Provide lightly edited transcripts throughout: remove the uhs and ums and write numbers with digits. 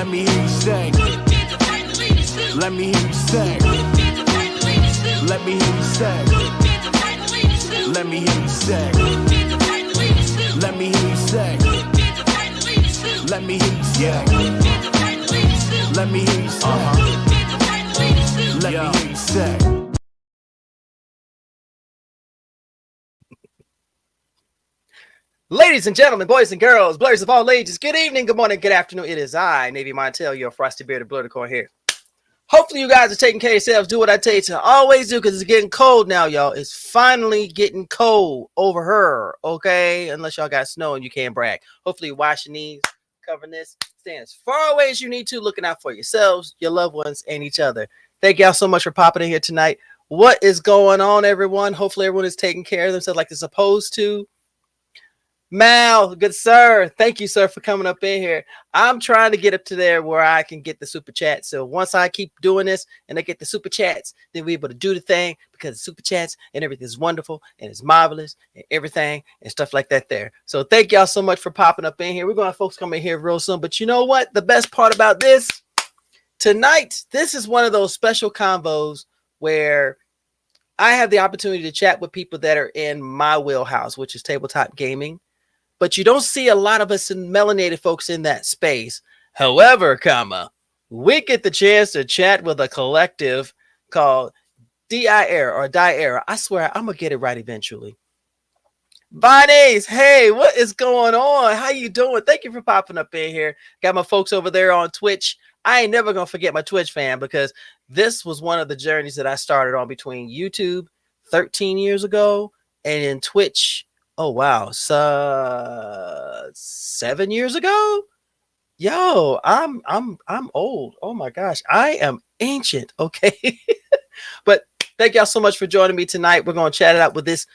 Let me hear you say. Let me hear you say. Let me hear you say. Let me hear you say. Let me hear you say. Let me hear you say. Let me hear you say. Let me hear you say. Ladies and gentlemen, boys and girls, blurs of all ages, good evening, good morning, good afternoon. It is I, Navy Montel, your frosty bearded Blerdicorn here. Hopefully you guys are taking care of yourselves. Do what I tell you to always do, because it's getting cold now, y'all. It's finally getting cold over here, okay? Unless y'all got snow and you can't brag. Hopefully you're washing these, covering this, staying as far away as you need to, looking out for yourselves, your loved ones, and each other. Thank y'all so much for popping in here tonight. What is going on, everyone? Hopefully everyone is taking care of themselves like they're supposed to. Mal, good sir. Thank you, sir, for coming up in here. I'm trying to get up to there where I can get the super chat. So once I keep doing this and I get the super chats, then we're able to do the thing, because the super chats and everything is wonderful and it's marvelous and everything and stuff like that there. So thank y'all so much for popping up in here. We're going to have folks come in here real soon. But you know what? The best part about this tonight, this is one of those special convos where I have the opportunity to chat with people that are in my wheelhouse, which is tabletop gaming. But you don't see a lot of us in melanated folks in that space. However, we get the chance to chat with a collective called DIR or DIR. I swear I'm gonna get it right eventually. Bonnie's, hey, what is going on? How you doing? Thank you for popping up in here. Got my folks over there on Twitch. I ain't never gonna forget my Twitch fam, because this was one of the journeys that I started on between YouTube 13 years ago and in Twitch. Oh wow, so 7 years ago. Yo, I'm old. Oh my gosh, I am ancient. Okay, but thank y'all so much for joining me tonight. We're gonna chat it out with this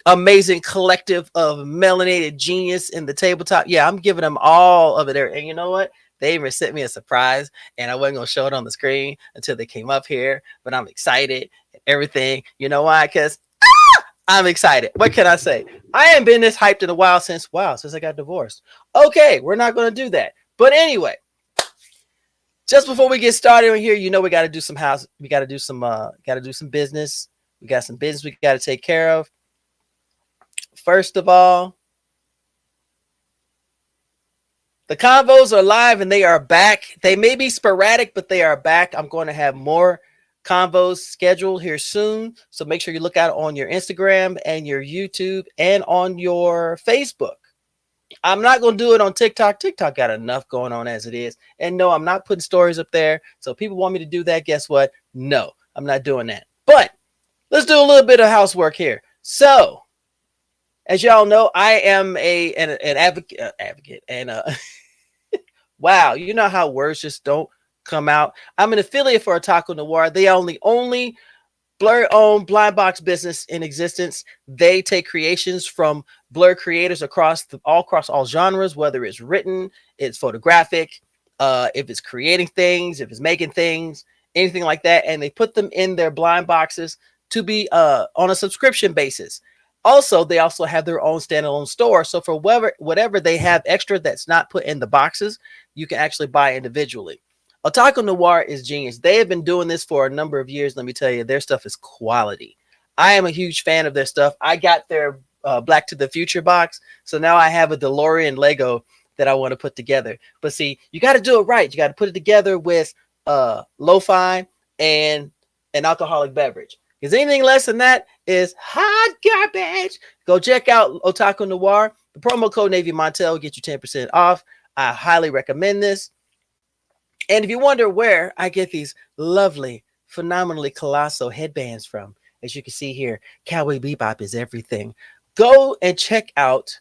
amazing collective of melanated genius in the tabletop. Yeah, I'm giving them all of it there. And you know what? They even sent me a surprise, and I wasn't gonna show it on the screen until they came up here. But I'm excited and everything. You know why? Because I'm excited. What can I say? I ain't been this hyped in a while since I got divorced. Okay, we're not going to do that. But anyway, just before we get started on here, you know we got to do some house. We got to do some business. We got some business we got to take care of. First of all, the convos are live and they are back. They may be sporadic, but they are back. I'm going to have more convos scheduled here soon, so make sure you look out on your Instagram and your YouTube and on your Facebook. I'm not going to do it on TikTok. TikTok got enough going on as it is. And no, I'm not putting stories up there. So people want me to do that. Guess what? No, I'm not doing that. But let's do a little bit of housework here. So as y'all know, I am an advocate and wow, you know how words just don't come out. I'm an affiliate for Otaku Noir. They are the only Blur-owned blind box business in existence. They take creations from Blur creators across all genres, whether it's written, it's photographic, if it's creating things, if it's making things, anything like that, and they put them in their blind boxes to be on a subscription basis. Also, they also have their own standalone store. So for whatever they have extra that's not put in the boxes, you can actually buy individually. Otaku Noir is genius. They have been doing this for a number of years. Let me tell you, their stuff is quality. I am a huge fan of their stuff. I got their Black to the Future box. So now I have a DeLorean Lego that I want to put together. But see, you got to do it right. You got to put it together with lo-fi and an alcoholic beverage. Because anything less than that is hot garbage. Go check out Otaku Noir. The promo code Navy Montel will get you 10% off. I highly recommend this. And if you wonder where I get these lovely, phenomenally colossal headbands from, as you can see here, Cowboy Bebop is everything. Go and check out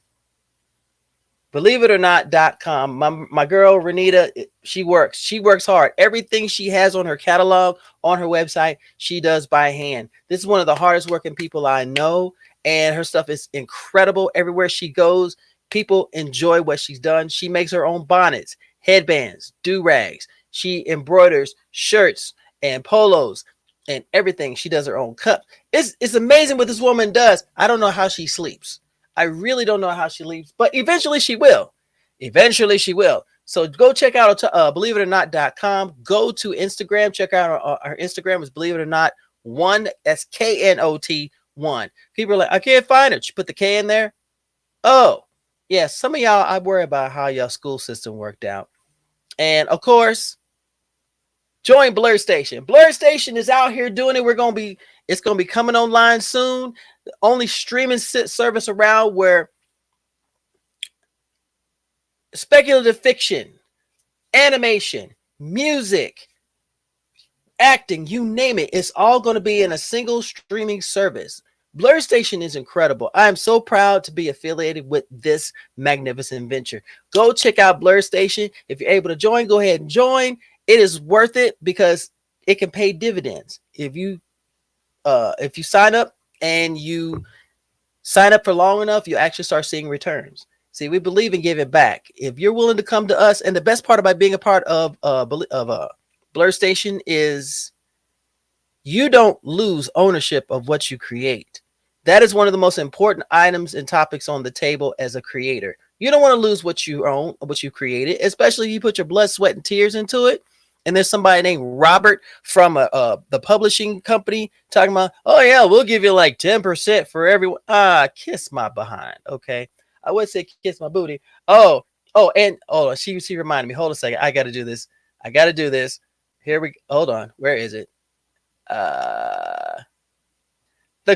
BelieveItOrNot.com. My girl Renita, she works hard. Everything she has on her catalog, on her website, she does by hand. This is one of the hardest working people I know, and her stuff is incredible. Everywhere she goes, people enjoy what she's done. She makes her own bonnets, headbands, do-rags. She embroiders shirts and polos and everything. She does her own cups. It's amazing what this woman does. I don't know how she sleeps. I really don't know how she sleeps, but eventually she will. Eventually she will. So go check out believeitoernot.com. Go to Instagram. Check out our Instagram is believe it or not one. That's KNOT 1. People are like, I can't find it. You put the K in there. Oh, yeah. Some of y'all, I worry about how y'all school system worked out. And of course, join Blerd Station. Blerd Station is out here doing it. It's gonna be coming online soon. The only streaming service around where speculative fiction, animation, music, acting, you name it, it's all going to be in a single streaming service. Blerd Station is incredible. I am so proud to be affiliated with this magnificent venture. Go check out Blerd Station. If you're able to join, go ahead and join. It is worth it because it can pay dividends. If you sign up and you sign up for long enough, you actually start seeing returns. See, we believe in giving back. If you're willing to come to us, and the best part about being a part of Blerd Station is you don't lose ownership of what you create. That is one of the most important items and topics on the table as a creator. You don't want to lose what you own, what you created, especially if you put your blood, sweat, and tears into it. And there's somebody named Robert from the publishing company talking about, oh yeah, we'll give you like 10% for everyone. Kiss my behind. Okay. I would say kiss my booty. She reminded me. Hold a second. I got to do this. Hold on. Where is it? The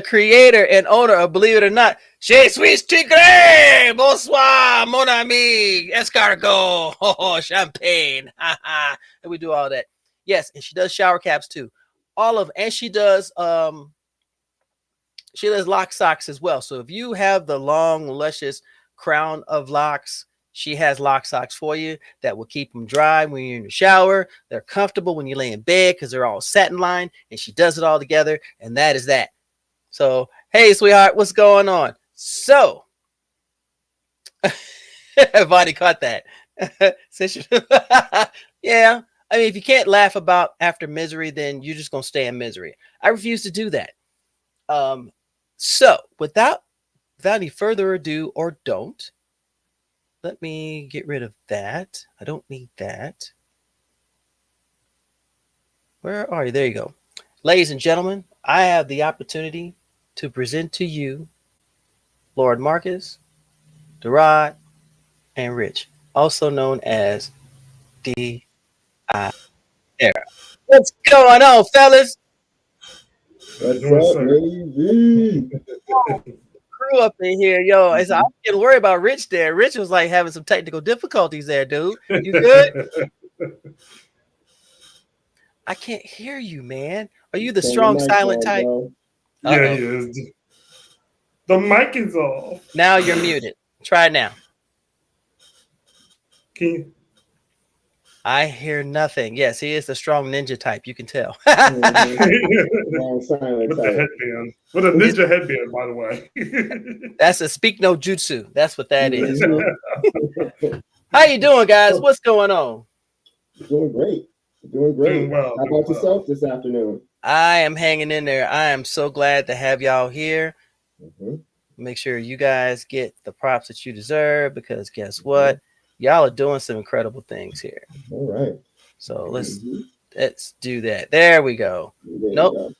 creator and owner of Believe It or Not. Je suis tigre. Bonsoir, mon ami. Escargot. Oh, champagne. And we do all that. Yes. And she does shower caps too. And she does lock socks as well. So if you have the long, luscious crown of locks, she has lock socks for you that will keep them dry when you're in the shower. They're comfortable when you lay in bed because they're all satin lined, and she does it all together. And that is that. So, hey, sweetheart, what's going on? So, Bonnie caught that. Yeah. I mean, if you can't laugh about after misery, then you're just going to stay in misery. I refuse to do that. So, without any further ado, or don't, let me get rid of that. I don't need that. Where are you? There you go. Ladies and gentlemen, I have the opportunity to present to you Lord Marcus, Derod, and Rich, also known as the Era. What's going on, fellas? What's up, baby? Crew up in here, yo. I'm getting worried about Rich there. Rich was like having some technical difficulties there, dude. You good? I can't hear you, man. Are you the strong silent type? Yeah, he is. The mic is off. Now you're muted. Try it now. Can you? I hear nothing. Yes, he is the strong ninja type. You can tell. With the headband. With a ninja headband, by the way. That's a speak no jutsu. That's what that is. How you doing, guys? What's going on? Doing great. Doing well. How about yourself this afternoon? I am hanging in there. I am so glad to have y'all here. Mm-hmm. Make sure you guys get the props that you deserve, because guess what? Y'all are doing some incredible things here. All right. So let's do that. There we go. Nope.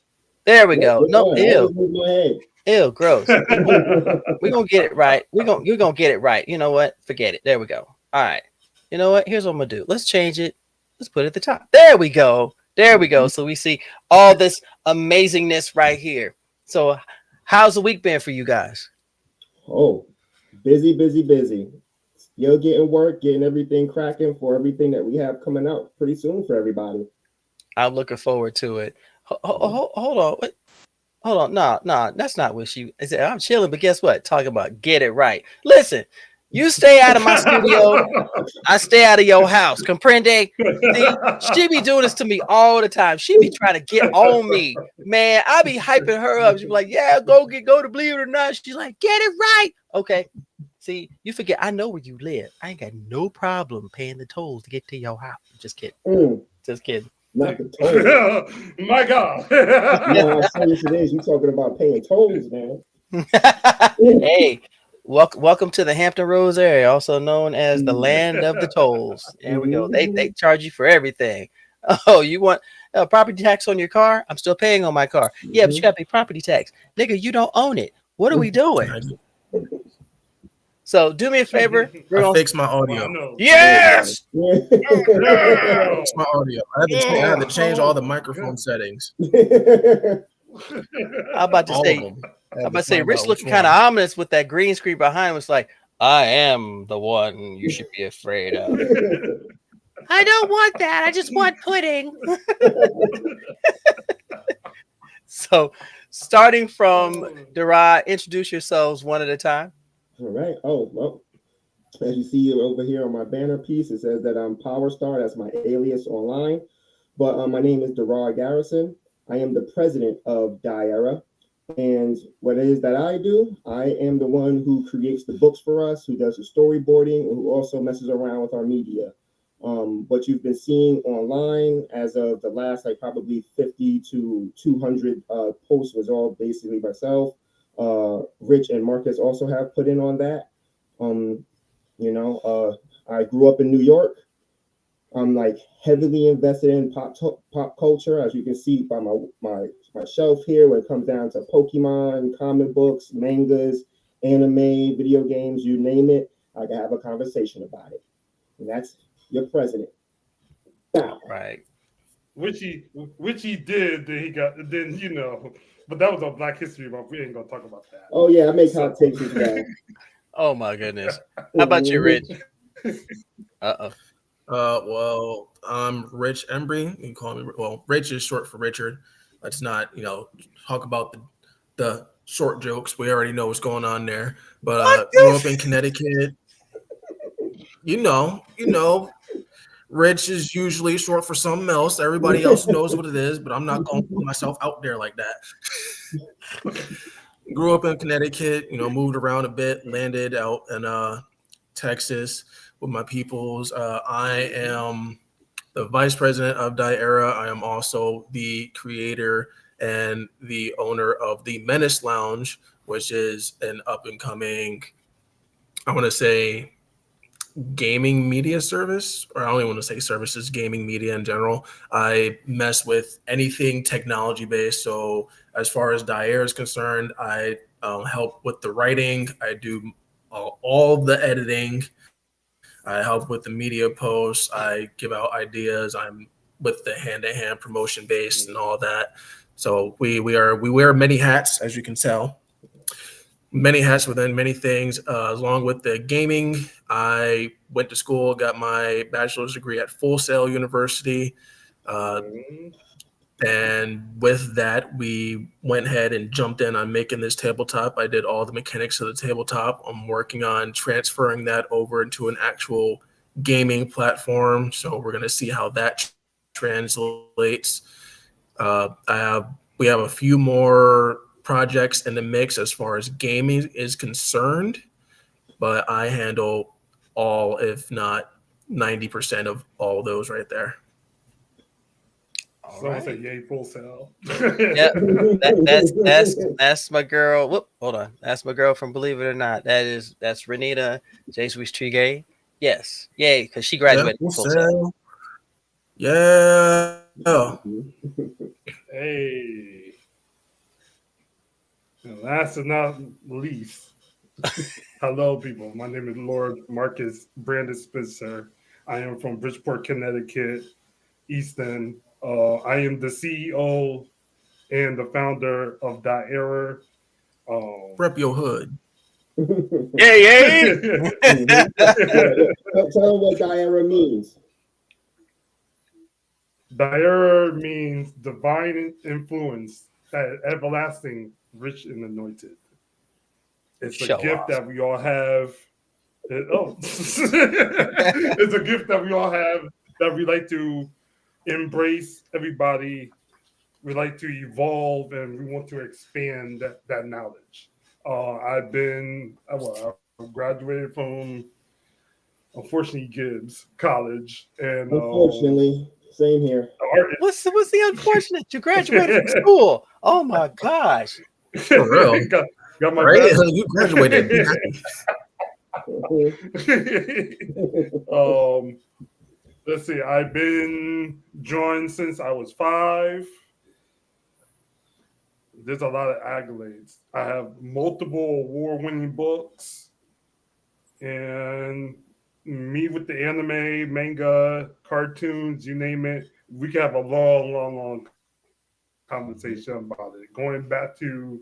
There we go. Nope. Ew, gross. We're gonna get it right. You're gonna get it right. You know what? Forget it. There we go. All right. You know what? Here's what I'm gonna do. Let's change it. Let's put it at the top. There we go. There we go. So we see all this amazingness right here. So how's the week been for you guys? Oh, busy. Still getting work, getting everything cracking for everything that we have coming out pretty soon for everybody. I'm looking forward to it. Hold on. What? Hold on. No, that's not what she said. I'm chilling, but guess what? Talking about get it right. Listen, you stay out of my studio. I stay out of your house. Comprende? See, she be doing this to me all the time. She be trying to get on me. Man, I be hyping her up. She be like, yeah, go to Believe It or Not. She's like, get it right. Okay. See, you forget, I know where you live. I ain't got no problem paying the tolls to get to your house. Just kidding. Just kidding. Not the tolls. My God. No, how serious it is. You talking about paying tolls, man. Hey, Welcome to the Hampton Roads area, also known as the land of the tolls. There we go. They charge you for everything. Oh, you want property tax on your car? I'm still paying on my car. Yeah, but you got to pay property tax, nigga. You don't own it. What are we doing? So do me a favor. I fixed my audio. Yes. Fixed my audio. I had to change all the microphone settings. I'm about to say, Rich looking kind of ominous with that green screen behind. Was like, I am the one you should be afraid of. I don't want that. I just want pudding. So, starting from Dara, introduce yourselves one at a time. All right. Oh, well, as you see over here on my banner piece, it says that I'm Power Star. That's my alias online. But my name is Dara Garrison. I am the president of Diera. And what it is that I do, I am the one who creates the books for us, who does the storyboarding, and who also messes around with our media. What you've been seeing online as of the last, like probably 50 to 200 posts was all basically myself. Rich and Marcus also have put in on that. I grew up in New York. I'm like heavily invested in pop culture, as you can see by my shelf here, when it comes down to Pokemon, comic books, mangas, anime, video games, you name it. I can have a conversation about it. And that's your president. Now. Right. Which he did. Then but that was on Black History Month. We ain't gonna talk about that. Oh yeah, I make hot takes as well. Oh my goodness. How about you, Rich? Well, I'm Rich Embry. You can call me. Well, Rich is short for Richard. Let's not, talk about the short jokes. We already know what's going on there. But grew up in Connecticut. Rich is usually short for something else. Everybody else knows what it is, but I'm not going to put myself out there like that. Grew up in Connecticut, moved around a bit, landed out in Texas with my peoples. I am the vice president of Diera. I am also the creator and the owner of the Menace Lounge, which is an up-and-coming, I want to say, gaming media service, or I don't even want to say services, gaming media in general. I mess with anything technology based. So as far as Diera is concerned, I help with the writing. I do all the editing. I help with the media posts. I give out ideas. I'm with the hand-to-hand promotion based and all that. So we wear many hats, as you can tell. Many hats within many things. Along with the gaming, I went to school, got my bachelor's degree at Full Sail University. And with that, we went ahead and jumped in on making this tabletop. I did all the mechanics of the tabletop. I'm working on transferring that over into an actual gaming platform. So we're going to see how that translates. We have a few more projects in the mix as far as gaming is concerned, but I handle all, if not 90% of all those right there. Someone say yay, Full Sail. Yep, that's my girl. Whoop, hold on, that's my girl from Believe It or Not. That's Renita Jesus Trigay. Yes, yay, because she graduated from Full Sail. Yeah. Hey. And last but not least, hello, people. My name is Lord Marcus Brandon Spencer. I am from Bridgeport, Connecticut, Easton. I am the CEO and the founder of Diera. Rep your hood. Yeah. Tell them what Diera means. Diera means divine influence, everlasting, rich and anointed. It's a gift that we all have. It's a gift that we all have that we like to embrace. Everybody, we like to evolve and we want to expand that knowledge. I graduated from, unfortunately, Gibbs College, and unfortunately, same here. What's the unfortunate? You graduated from school. Oh my gosh. For real. Got my Right? best. You graduated. Be happy. Let's see. I've been joined since I was 5. There's a lot of accolades. I have multiple award-winning books, and me with the anime, manga, cartoons, you name it. We could have a long conversation about it. Going back to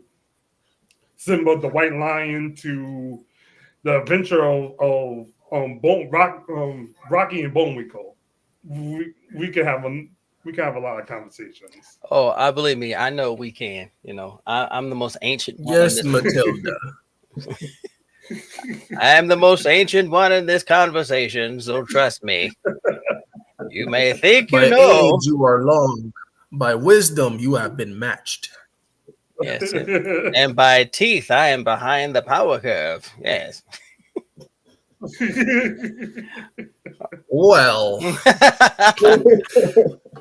Simba the White Lion to the adventure of Rocky and Bullwinkle. We could have a lot of conversations. Oh, I believe me. I know we can. You know, I'm the most ancient one. Yes, Matilda. I am the most ancient one in this conversation, so trust me. You may think you By know. age, you are long. By wisdom, you have been matched. Yes. And by teeth, I am behind the power curve. Yes. Well,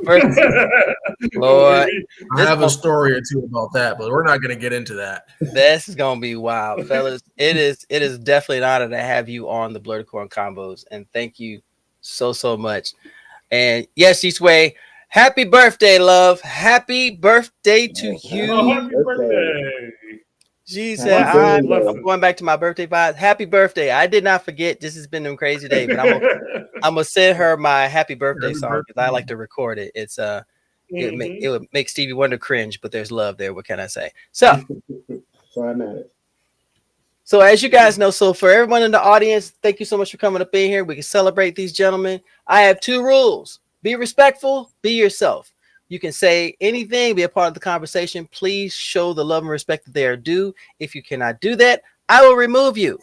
First, Lord, I have a story or two about that, but we're not going to get into that. this is gonna be wild, fellas. It is definitely an honor to have you on the Blerdicorn Convos, and thank you so much. And yes, Eastway, happy birthday, love. Happy birthday to you. Oh, happy birthday. She said, Happy birthday. I'm going back to my birthday vibes. Happy birthday. I did not forget. This has been a crazy day, but I'm gonna send her my happy birthday song because I like to record it. It's it would make Stevie Wonder cringe, but there's love there. What can I say? So I'm at it. So as you guys know, so for everyone in the audience, thank you so much for coming up in here. We can celebrate these gentlemen. I have 2 rules. Be respectful, be yourself. You can say anything, be a part of the conversation. Please show the love and respect that they are due. If you cannot do that, I will remove you.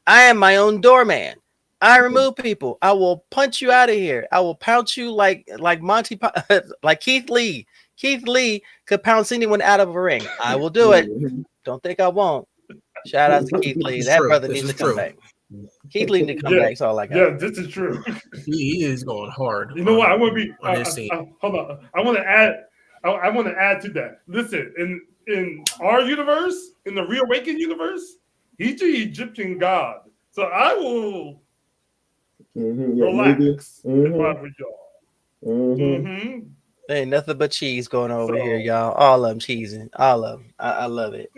I am my own doorman. I remove people. I will punch you out of here. I will pounce you like like Keith Lee. Keith Lee could pounce anyone out of a ring. I will do it. Don't think I won't. Shout out to Keith Lee. That brother needs to come back. Keith Lee needs to come back. That's all I got. Yeah, this is true. He is going hard. You know what? I want to be. Hold on. I want to add. I want to add to that. Listen, in our universe, in the Reawakened universe, he's the Egyptian god. So I will relax if I were y'all. Ain't nothing but cheese going over here, y'all. All of them cheesing. All of them. I love it.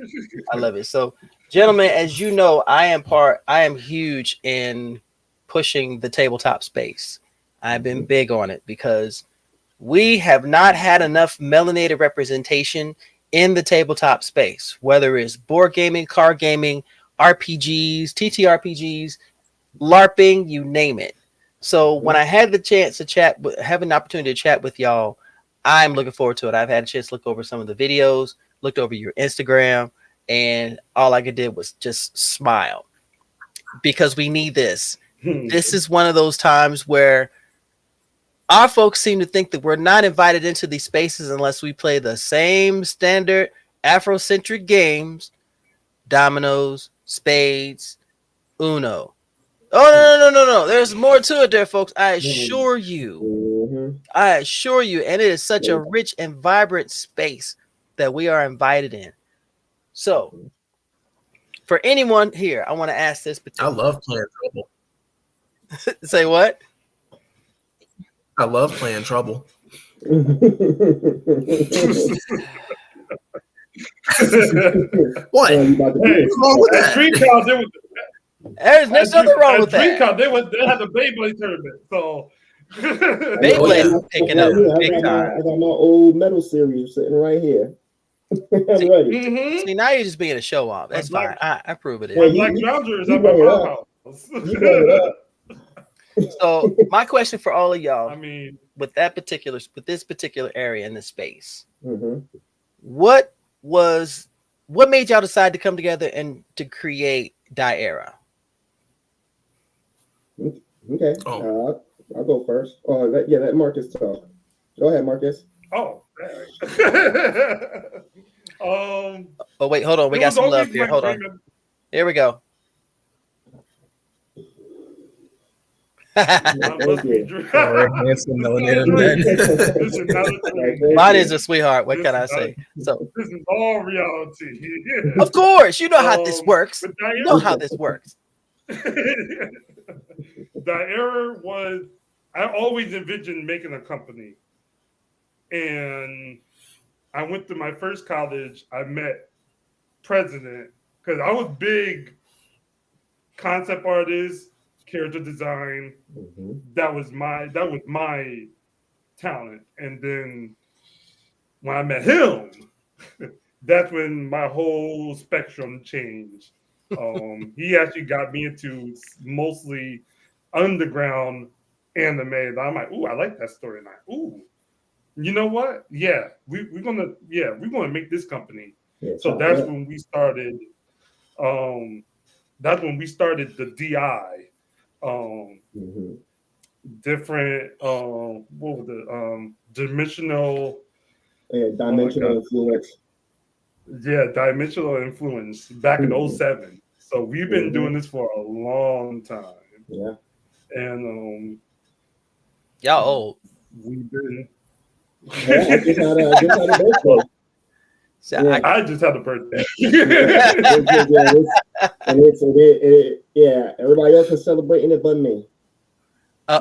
I love it. So, gentlemen, as you know, I am huge in pushing the tabletop space. I've been big on it because we have not had enough melanated representation in the tabletop space, whether it's board gaming, card gaming, RPGs, TTRPGs, LARPing, you name it. So when I had the chance to have an opportunity to chat with y'all, I'm looking forward to it. I've had a chance to look over some of the videos, looked over your Instagram, and all I could do was just smile because we need this. This is one of those times where our folks seem to think that we're not invited into these spaces unless we play the same standard Afrocentric games, dominoes, spades, Uno. Oh, no. There's more to it there, folks. I assure you. I assure you. And it is such a rich and vibrant space that we are invited in. So, for anyone here, I want to ask this. I love playing Trouble. Say what? I love playing Trouble. What? Hey, what's wrong with that? There's nothing wrong with that. DreamCon, they had the Beyblade tournament, so Beyblade is picking up big time. I got my old metal series sitting right here. I'm ready. See, now you're just being a show off. That's fine. I approve of it. My Black Trouser is at my house. So my question for all of y'all, I mean, with this particular area in this space, what made y'all decide to come together and to create Diera? Okay, I'll go first. Let Marcus talk. Go ahead, Marcus. Oh, wait, hold on. We got some love here. Hold on. Here we go. Thank you. Handsome melanated men. Mine is a sweetheart. What can I say? So this is all reality. of course, you know how this works. But You know how this works. the error was I always envisioned making a company. And I went to my first college. I met president because I was big concept artist, character design. Mm-hmm. That was my talent. And then when I met him, that's when my whole spectrum changed. He actually got me into mostly underground anime. And I'm like, ooh, I like that storyline. Ooh, you know what? Yeah, we're gonna make this company. Yeah, so that's when we started. That's when we started the DI. Different. What was the dimensional? Yeah, dimensional influence. Yeah, dimensional influence back in 07. So we've been doing this for a long time. Yeah. And y'all old. We've been. Yeah, I just had a birthday. So Yeah. I just had a birthday. Yeah, everybody else is celebrating it but me.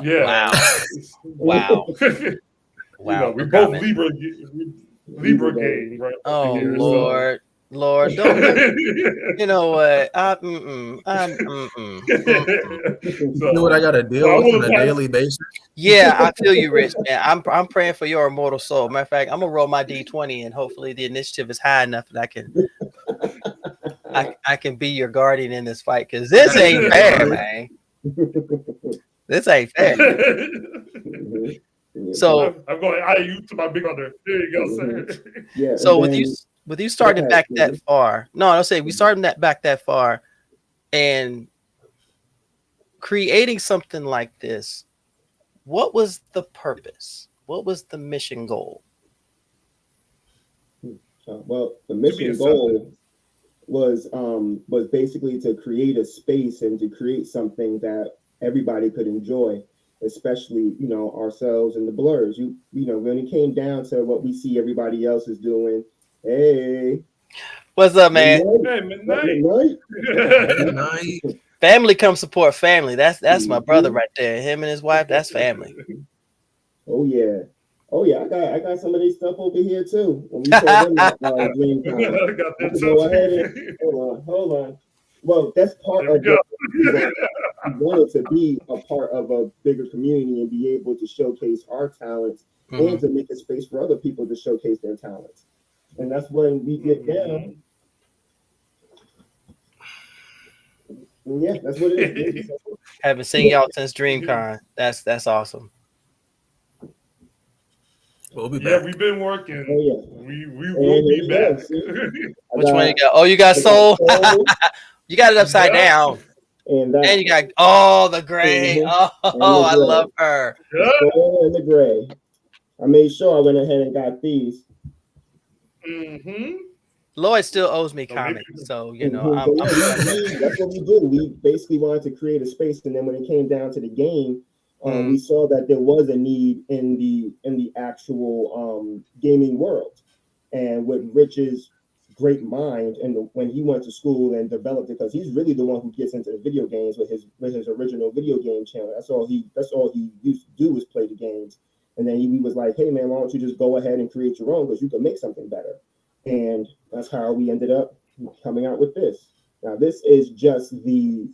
Yeah. Wow. Wow. We both Libra game, right? Oh here, Lord. Lord, don't you know what? You know what I gotta deal with on a daily basis? Yeah, I feel you, Rich. Man, I'm praying for your immortal soul. Matter of fact, I'm gonna roll my D20 and hopefully the initiative is high enough that I can be your guardian in this fight because this ain't fair, man. This ain't fair. So I'm going IU to my big brother. There you go, sir. Yeah. So with you starting back that far, I'll say we started back that far, and creating something like this. What was the purpose? What was the mission goal? Well, the mission goal was basically to create a space and to create something that everybody could enjoy, especially ourselves and the Blerds. When it came down to what we see everybody else is doing. Hey, what's up, man? Hey, midnight. Family come support family. That's my brother right there. Him and his wife. That's family. Oh yeah. I got some of these stuff over here too. When we saw them at DreamCon. Go ahead and hold on. Well, that's part of it. We wanted to be a part of a bigger community and be able to showcase our talents and to make a space for other people to showcase their talents. And that's when we get down. And yeah, that's what it is. Haven't seen y'all since DreamCon. That's awesome. We'll be back. We've been working. Oh, yeah. We will be back. Which one you got? Oh, you got Soul. You got it upside down. And you got the gray. Oh, I love her. The gold and the gray. I made sure I went ahead and got these. Lloyd still owes me comics, so that's what we do. We basically wanted to create a space, and then when it came down to the game, we saw that there was a need in the actual gaming world, and with Rich's great mind, and when he went to school and developed it, because he's really the one who gets into the video games with his original video game channel. That's all he used to do was play the games, and then he was like, "Hey man, why don't you just go ahead and create your own, because you can make something better." And that's how we ended up coming out with this. Now this is just the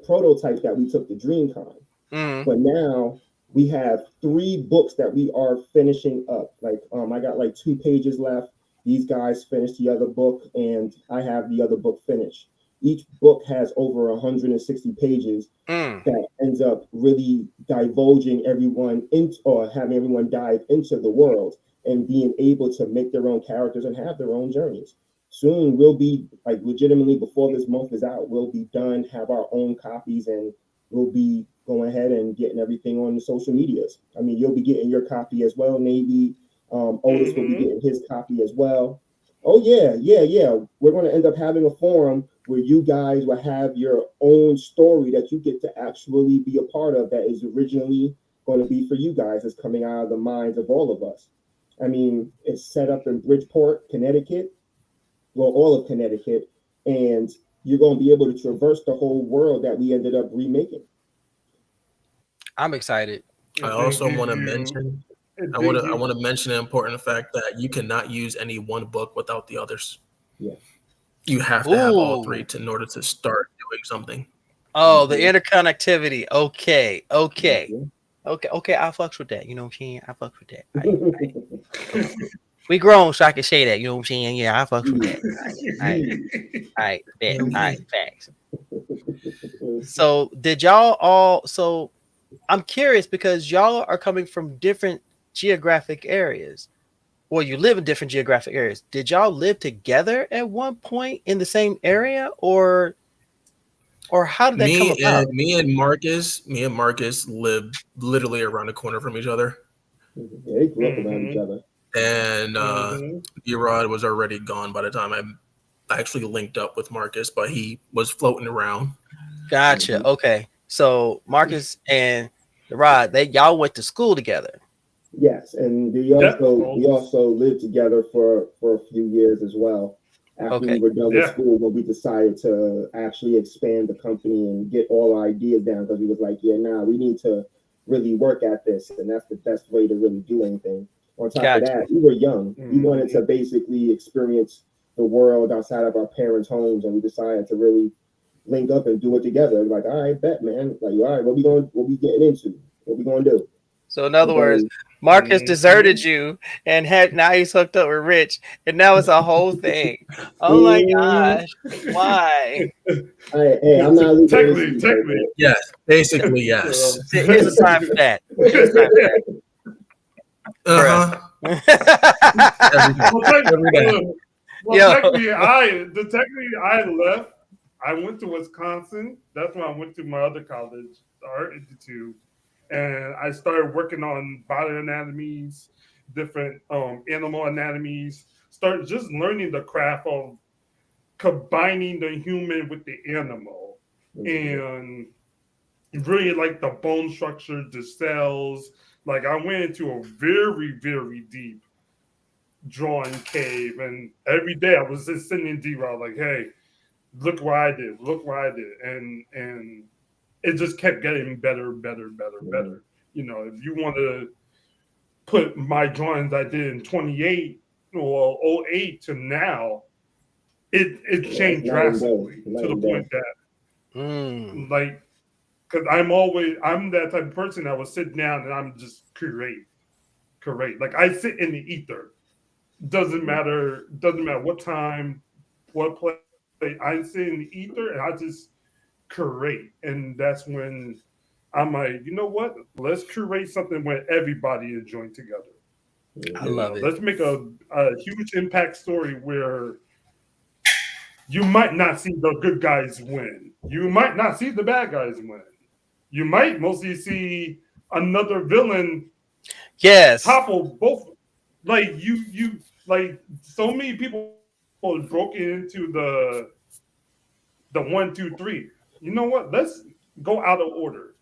prototype that we took to DreamCon. But now we have 3 books that we are finishing up. I got 2 pages left. These guys finished the other book, and I have the other book finished. Each book has over 160 pages that ends up really divulging everyone or having everyone dive into the world and being able to make their own characters and have their own journeys. Soon we'll be legitimately, before this month is out, we'll be done, have our own copies, and we'll be going ahead and getting everything on the social medias. I mean, you'll be getting your copy as well, Navy. Otis will be getting his copy as well. Oh yeah. We're going to end up having a forum where you guys will have your own story that you get to actually be a part of that is originally going to be for you guys, that's coming out of the minds of all of us. I mean, it's set up in Bridgeport, Connecticut, well, all of Connecticut, and you're going to be able to traverse the whole world that we ended up remaking. I'm excited. I also want to mention. I want to mention an important fact that you cannot use any one book without the others. Yeah. You have to have all three in order to start doing something. Oh, the interconnectivity. Okay. Mm-hmm. Okay. I fucks with that. You know what I'm saying? I fucks with that. We grown, so I can say that. You know what I'm saying? Yeah, I fucks with that. All right. Bet. All right. Facts. So did y'all all? So I'm curious because y'all are coming from different geographic areas. Well, you live in different geographic areas. Did y'all live together at one point in the same area, or how did that come about? Me and Marcus lived literally around the corner from each other. They grew up around each other. And D-Rod was already gone by the time I actually linked up with Marcus, but he was floating around. Gotcha. Okay. So Marcus and D-Rod, y'all went to school together. Yes, and we also lived together for a few years as well. After we were done with school, when we decided to actually expand the company and get all our ideas down, because we was like, we need to really work at this, and that's the best way to really do anything. On top of that, we were young. We wanted to basically experience the world outside of our parents' homes, and we decided to really link up and do it together. Like, all right, bet, man. Like, all right, what we getting into? What we gonna do? So in other words, Marcus deserted you and now he's hooked up with Rich, and now it's a whole thing. Oh my gosh. Why? Hey, I'm not technically. Yes, basically, yes. Here's a sign for that. Technically, I left. I went to Wisconsin. That's when I went to my other college, the Art Institute. And I started working on body anatomies, different animal anatomies, start just learning the craft of combining the human with the animal. And really like the bone structure, the cells. Like I went into a very, very deep drawing cave. And every day I was just sitting in D-Rod like, hey, look what I did. And it just kept getting better. You know, if you want to put my drawings I did in 28 or 08 to now, it changed drastically to the point that, like, because I'm that type of person that will sit down and I'm just create. Like I sit in the ether. Doesn't matter what time, what place. I sit in the ether and I just curate, and that's when I'm like, you know what? Let's curate something where everybody is joined together. I love it. Let's make a huge impact story where you might not see the good guys win. You might not see the bad guys win. You might mostly see another villain. Yes. Topple both. Like you like so many people broken into the 1, 2, 3. You know what? Let's go out of order.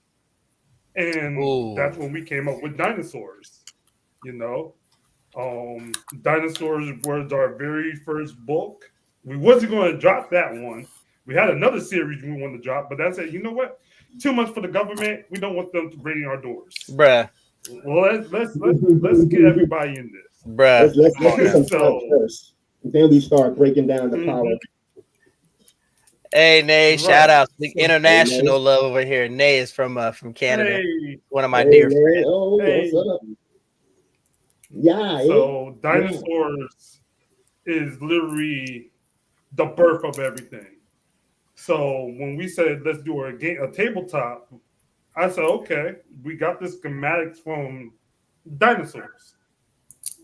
And that's when we came up with dinosaurs. You know, dinosaurs was our very first book. We wasn't going to drop that one. We had another series we wanted to drop, but that's it. You know what? Too much for the government. We don't want them raiding our doors, bruh. Well, let's get everybody in this, bruh. Let's get some first. Then we start breaking down the power. Hey, Nay, shout out to international love over here. Nay is from Canada. Hey. One of my dear friends. Oh, what's up? Yeah. So dinosaurs is literally the birth of everything. So when we said let's do a tabletop, I said, okay, we got the schematics from dinosaurs.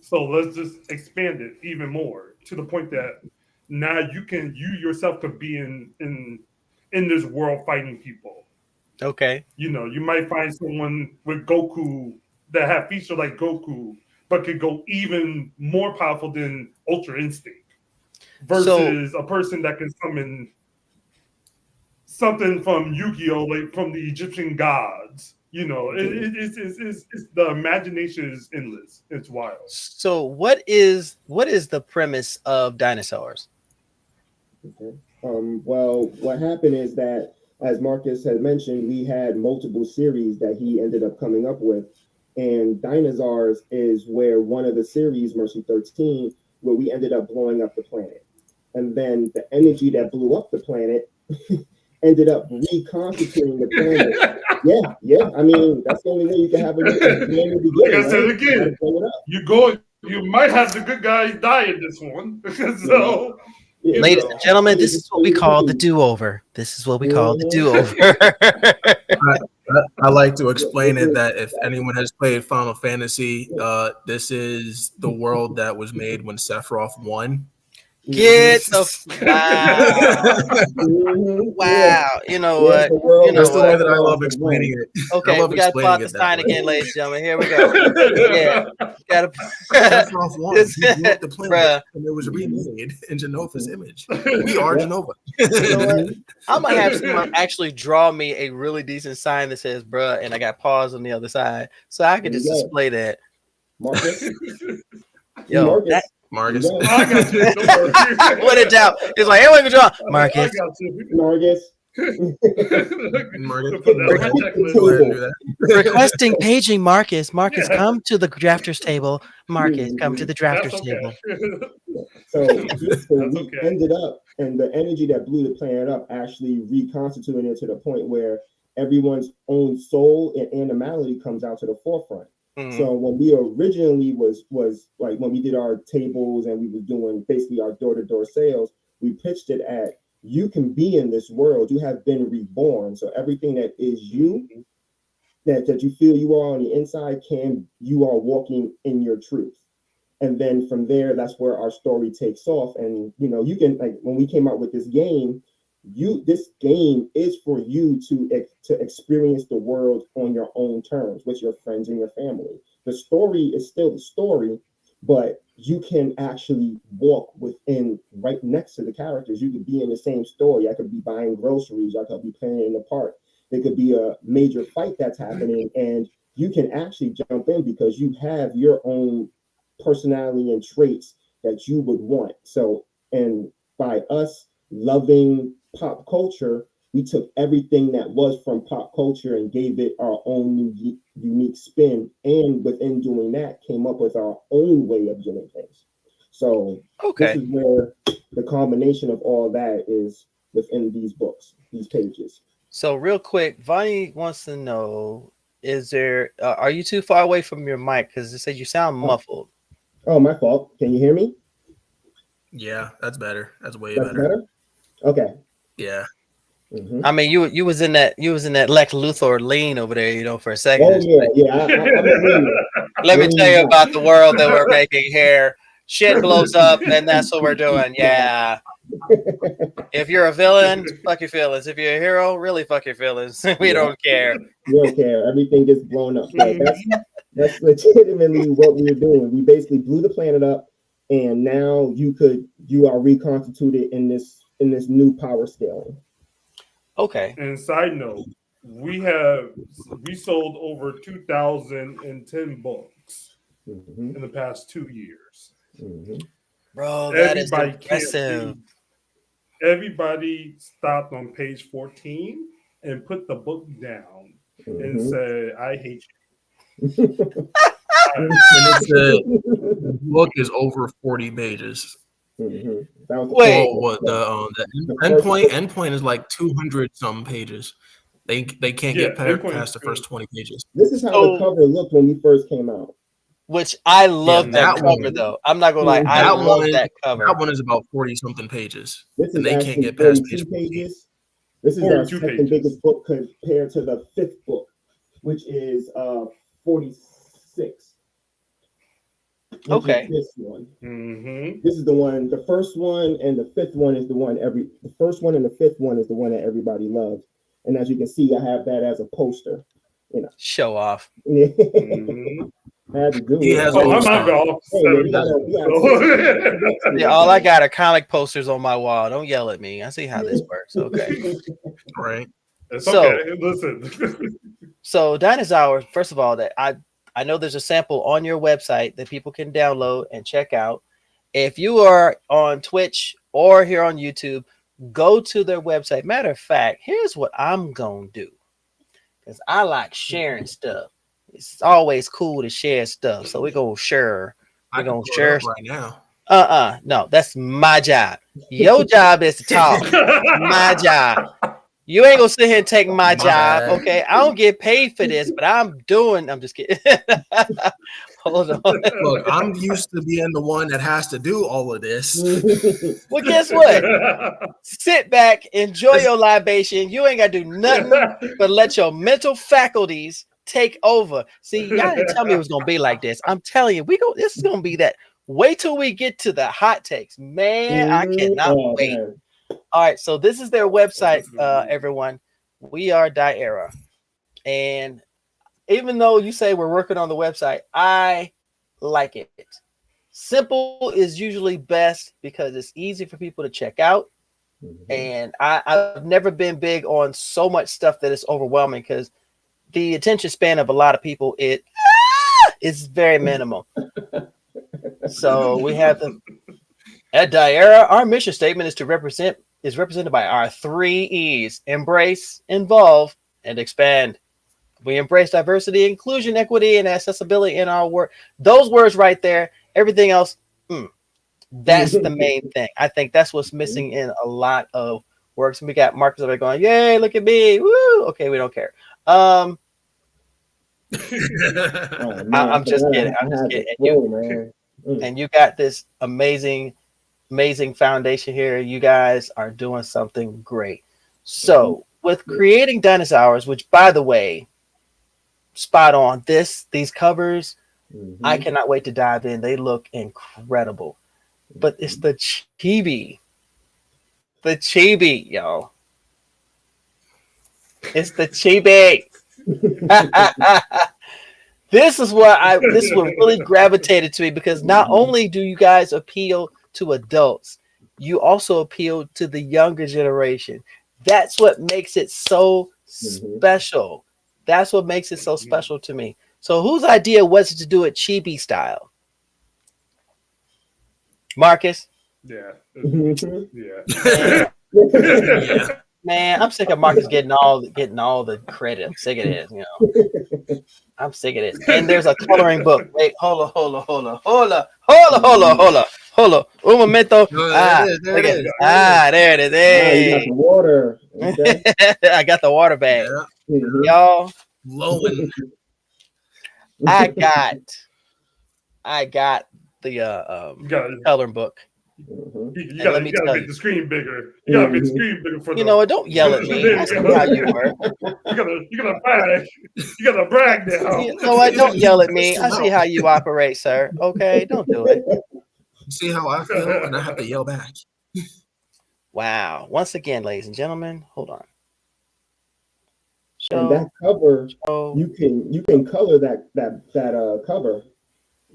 So let's just expand it even more to the point that now you yourself could be in this world fighting people. Okay. You know, you might find someone with Goku that have features like Goku, but could go even more powerful than Ultra Instinct versus a person that can summon something from Yu-Gi-Oh, like from the Egyptian gods. You know, it's the imagination is endless. It's wild. So what is the premise of dinosaurs? Okay. Well, what happened is that, as Marcus had mentioned, we had multiple series that he ended up coming up with. And Dinosaurs is where one of the series, Mercy 13, where we ended up blowing up the planet. And then the energy that blew up the planet ended up reconstituting the planet. Yeah. I mean, that's the only way you can have a new beginning. Like I said right? again, you might have the good guys die in this one. So, Ladies and gentlemen, this is what we call the do-over. This is what we call the do-over. I like to explain it that if anyone has played Final Fantasy, this is the world that was made when Sephiroth won. Get the wow. You know what? That's the way that I love explaining it. Okay, we got to plot the sign again, ladies and gentlemen. Here we go. Yeah, got to. Sephiroth won. He blew up the planet, and it was remade in Genova's image. We are Genova. You know what? I might have someone actually draw me a really decent sign that says "bruh," and I got pause on the other side, so I can just display that. Marcus. Yo, Marcus. I got you. Don't worry. What it down? It's like, hey, we can draw Marcus. Requesting paging Marcus. Marcus, come to the drafters table. Marcus, come to the drafters table. So we ended up, and the energy that blew the planet up actually reconstituted it to the point where everyone's own soul and animality comes out to the forefront. Mm-hmm. So when we originally was like when we did our tables and we were doing basically our door-to-door sales, we pitched it at, you can be in this world, you have been reborn. So everything that is you, that you feel you are on the inside, you are walking in your truth. And then from there, that's where our story takes off. And you know, you can, like, when we came out with this game, this game is for you to experience the world on your own terms with your friends and your family. The story is still the story, but you can actually walk within, right next to the characters. You could be in the same story. I could be buying groceries. I could be playing in the park. There could be a major fight that's happening, and you can actually jump in because you have your own personality and traits that you would want. So, and by us loving pop culture, we took everything that was from pop culture and gave it our own unique spin, and within doing that came up with our own way of doing things. So this is where the combination of all that is within these books, these pages. So real quick, Vonnie wants to know, is there are you too far away from your mic? Because it says you sound muffled. Oh, my fault. Can you hear me? Yeah, that's better. That's way That's better. Okay. Yeah. Mm-hmm. I mean, you was in that Lex Luthor lean over there, you know, for a second. Oh yeah. Let me tell you about the world that we're making here. Shit blows up, and that's what we're doing. Yeah. If you're a villain, fuck your feelings. If you're a hero, really fuck your feelings. We don't care. We don't care. Everything gets blown up. But that's legitimately what we're doing. We basically blew the planet up, and now you are reconstituted in this new power scaling. Okay. And side note, we sold over 2,010 books in the past 2 years. Mm-hmm. Bro, that is impressive. Everybody stopped on page 14 and put the book down and said, "I hate you." And the book is over 40 pages. Mm-hmm. Wait, the endpoint is like 200 some pages. They can't get past the first 20 pages. This is how the cover looked when we first came out. Which I love that cover though. I'm not gonna lie, I love that cover. That one is about 40 something pages. And they can't get past page pages. This is our second biggest book compared to the fifth book, which is 46. Okay. This one. Mm-hmm. This is the one. The first one and the fifth one is the one the first one and the fifth one is the one that everybody loves. And as you can see, I have that as a poster. You know. Show off. Mm-hmm. had to do He it. has Oh, old I'm style. off Hey, man, 70. Yeah, all I got are comic posters on my wall. Don't yell at me. I see how this works. Okay. Right. It's So- okay. Listen. So Dinosaur, first of all, that I know there's a sample on your website that people can download and check out. If you are on Twitch or here on YouTube, go to their website. Matter of fact, here's what I'm gonna do, because I like sharing stuff. It's always cool to share stuff. So we're gonna share. I We're can gonna pull it share. up right now. No, that's my job. Your job is to talk. My job. You ain't gonna sit here and take my My job, bad. okay? I don't get paid for this, but I'm just kidding. Hold on. Look, I'm used to being the one that has to do all of this. Well, guess what? Sit back, enjoy your libation. You ain't gotta do nothing but let your mental faculties take over. See, y'all didn't tell me it was gonna be like this. I'm telling you, this is gonna be that. Wait till we get to the hot takes. Man, I cannot wait. Man. All right, so this is their website, everyone. We are Diera. And even though you say we're working on the website, I like it. Simple is usually best because it's easy for people to check out. And I've never been big on so much stuff that it's overwhelming, because the attention span of a lot of people is very minimal. So we have at Diera, our mission statement is represented by our 3 E's: embrace, involve, and expand. We embrace diversity, inclusion, equity, and accessibility in our work. Those words right there, everything else, that's the main thing. I think that's what's missing in a lot of works. And we got Marcus over there going, yay, look at me. Woo! Okay, we don't care. Oh, man, I'm just kidding. I I'm just had kidding. to throw, man. And you got this amazing foundation here. You guys are doing something great. So with creating dinosaurs, which by the way, spot on, these covers, I cannot wait to dive in. They look incredible. But it's the chibi, yo. It's the chibi. This is what really gravitated to me, because not only do you guys appeal to adults, you also appeal to the younger generation. That's what makes it so special. That's what makes it so special to me. So whose idea was it to do it chibi style? Marcus? Yeah. Man, I'm sick of Marcus getting all the credit. I'm sick of this, I'm sick of this. And there's a coloring book. Wait, hold on. Un momento. There it is. There it is. You got Hey. the water. Okay. I got the water bag. Yeah. Y'all, Blowing. I got the You gotta, coloring book. you gotta let me tell make you. the screen bigger. You gotta make the screen bigger for You know what? Don't yell at me. I see how you work. You gotta brag. You gotta brag now. You know what? Don't yell at me. I see how you operate, sir. Okay, don't do it. See how I feel, and I have to yell back. Wow. Once again, ladies and gentlemen, hold on. And that cover, So you can color that cover.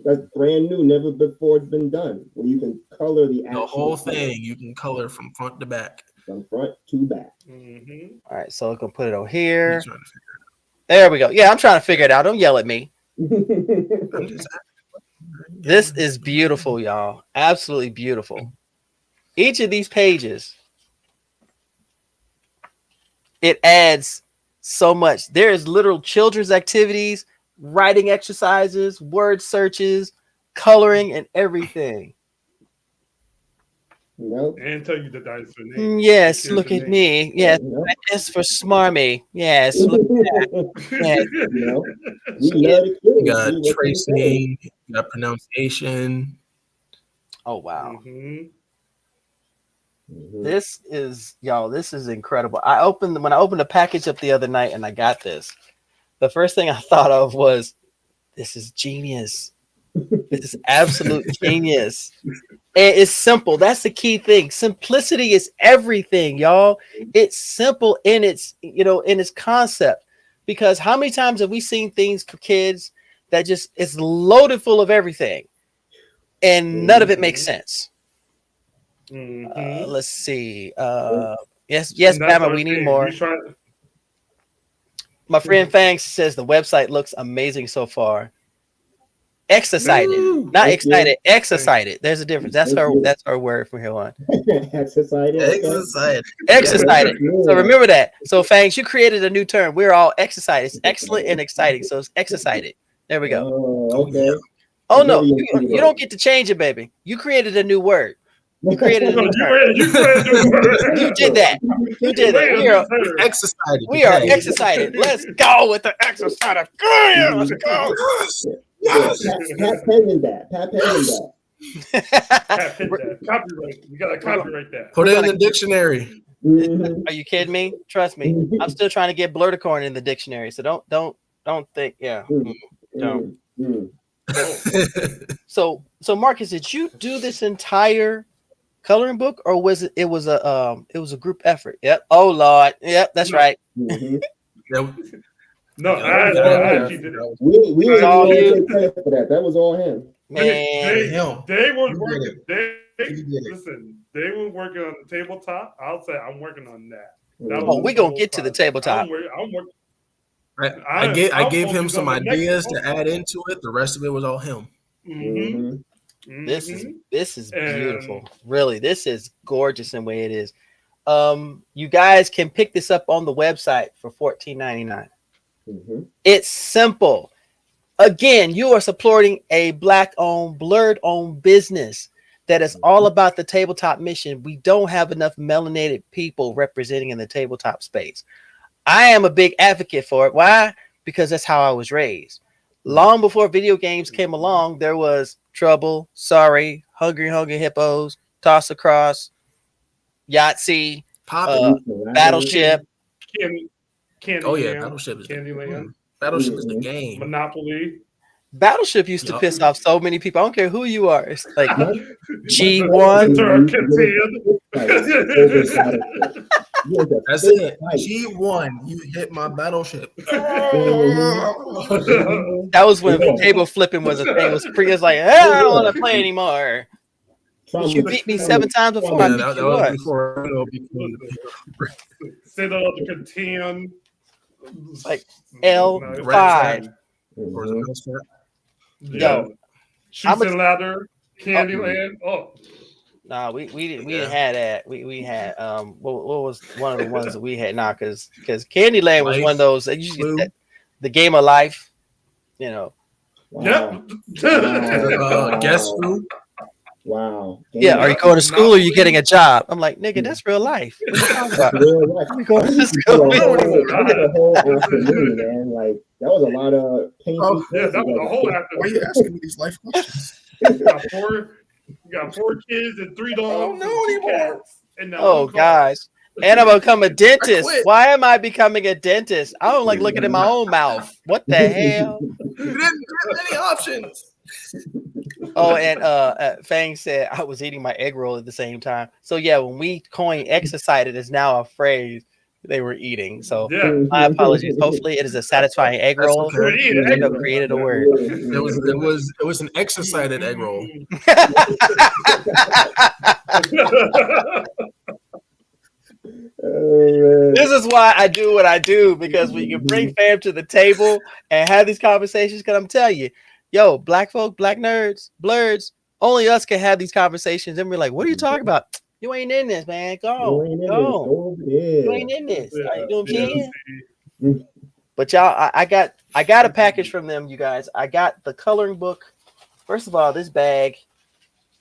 That's brand new, never before been done. Where you can color the whole thing. You can color from front to back. from front to back. all right, so we can put it over here. There we go. Yeah, I'm trying to figure it out. Don't yell at me. I'm just This is beautiful, y'all. Absolutely beautiful. Each of these pages, it adds so much. There is literal children's activities, writing exercises, word searches, coloring, and everything. And tell you the dinosaur name. Yes, Here's look the at name. me. Yes, S for smarmy. Yes, look at that. Yes. you got tracing, you got pronunciation. Oh wow. Mm-hmm. This is incredible. When I opened the package up the other night and I got this, the first thing I thought of was, this is genius. This is absolute genius. And it's simple. That's the key thing. Simplicity is everything, y'all. It's simple in its, in its concept. Because how many times have we seen things for kids that just is loaded full of everything, and none of it makes sense. Let's see. Yes, Bama, we need more. My friend Fang says the website looks amazing so far. Excited, not excited. Excited. There's a difference. That's her word from here on. Excited. Excited. So remember that. So Fangs, you created a new term. We're all excited. It's excellent and exciting. So it's excited. There we go. Okay. Oh no, you don't get to change it, baby. You created a new word. You created a new term. You did that. You did that. We are excited. We are excited. Let's go with the excited. Let's go. Yes. Pat pending that. Copyright. We gotta copyright that. Put it in the dictionary. Are you kidding me? Trust me. I'm still trying to get Blerdicorn in the dictionary. So don't think. Yeah. Don't. So Marcus, did you do this entire coloring book, or was it was a group effort? Yep. Oh Lord. Yep. That's right. No, I actually did it. We didn't take credit for that. That was all him. They were working. Listen, they were working on the tabletop. I'll say I'm working on that. We're gonna get to the tabletop. I'm working. I gave him some ideas to add into it. The rest of it was all him. This is beautiful. Really, this is gorgeous in the way it is. You guys can pick this up on the website for $14.99. It's simple. Again, you are supporting a Black-owned, Blerd-owned business that is all about the tabletop mission. We don't have enough melanated people representing in the tabletop space. I am a big advocate for it. Why? Because that's how I was raised. Long before video games came along, there was Trouble, Sorry, Hungry Hippos, Toss Across, Yahtzee, Battleship. Battleship is Candyland. Battleship is the game. Monopoly. Battleship used to piss off so many people. I don't care who you are. It's like G1. That's it. G1. You hit my battleship. That was when table flipping was a thing. It was like, I don't want to play anymore. You beat me 7 times before I beat that you was once. before. Set up the Catan. Like L5. Yo, Shoots and Ladder, Candyland. Nah, we didn't have that. We had what was one of the ones that we had now because Candyland was one of those that the game of life, you know. Wow. Yep. Guess who? Wow. Yeah, are you going to school or are you getting a job? I'm like, nigga, that's real life. What are you talking about? I'm going to school. The whole afternoon, man. Like that was a lot of painful. Yeah, that was a whole afternoon. Why are you asking me these life questions? You got four kids and 3 dogs. I don't know anymore. Oh, guys. And I'm gonna become a dentist. Why am I becoming a dentist? I don't like looking at my own mouth. What the hell? You didn't get any options. Oh, and Fang said I was eating my egg roll at the same time. So yeah, when we coined excited is now a phrase they were eating. So my apologies. Hopefully it is a satisfying egg roll. Okay. Created a word. It was an excited egg roll. This is why I do what I do, because when you bring fam to the table and have these conversations, because I'm telling you, yo, black folk, black nerds, blerds, only us can have these conversations. And we're like, what are you talking about? You ain't in this, man. Go. You ain't in this. You know what I'm saying? But y'all, I got a package from them, you guys. I got the coloring book. First of all, this bag.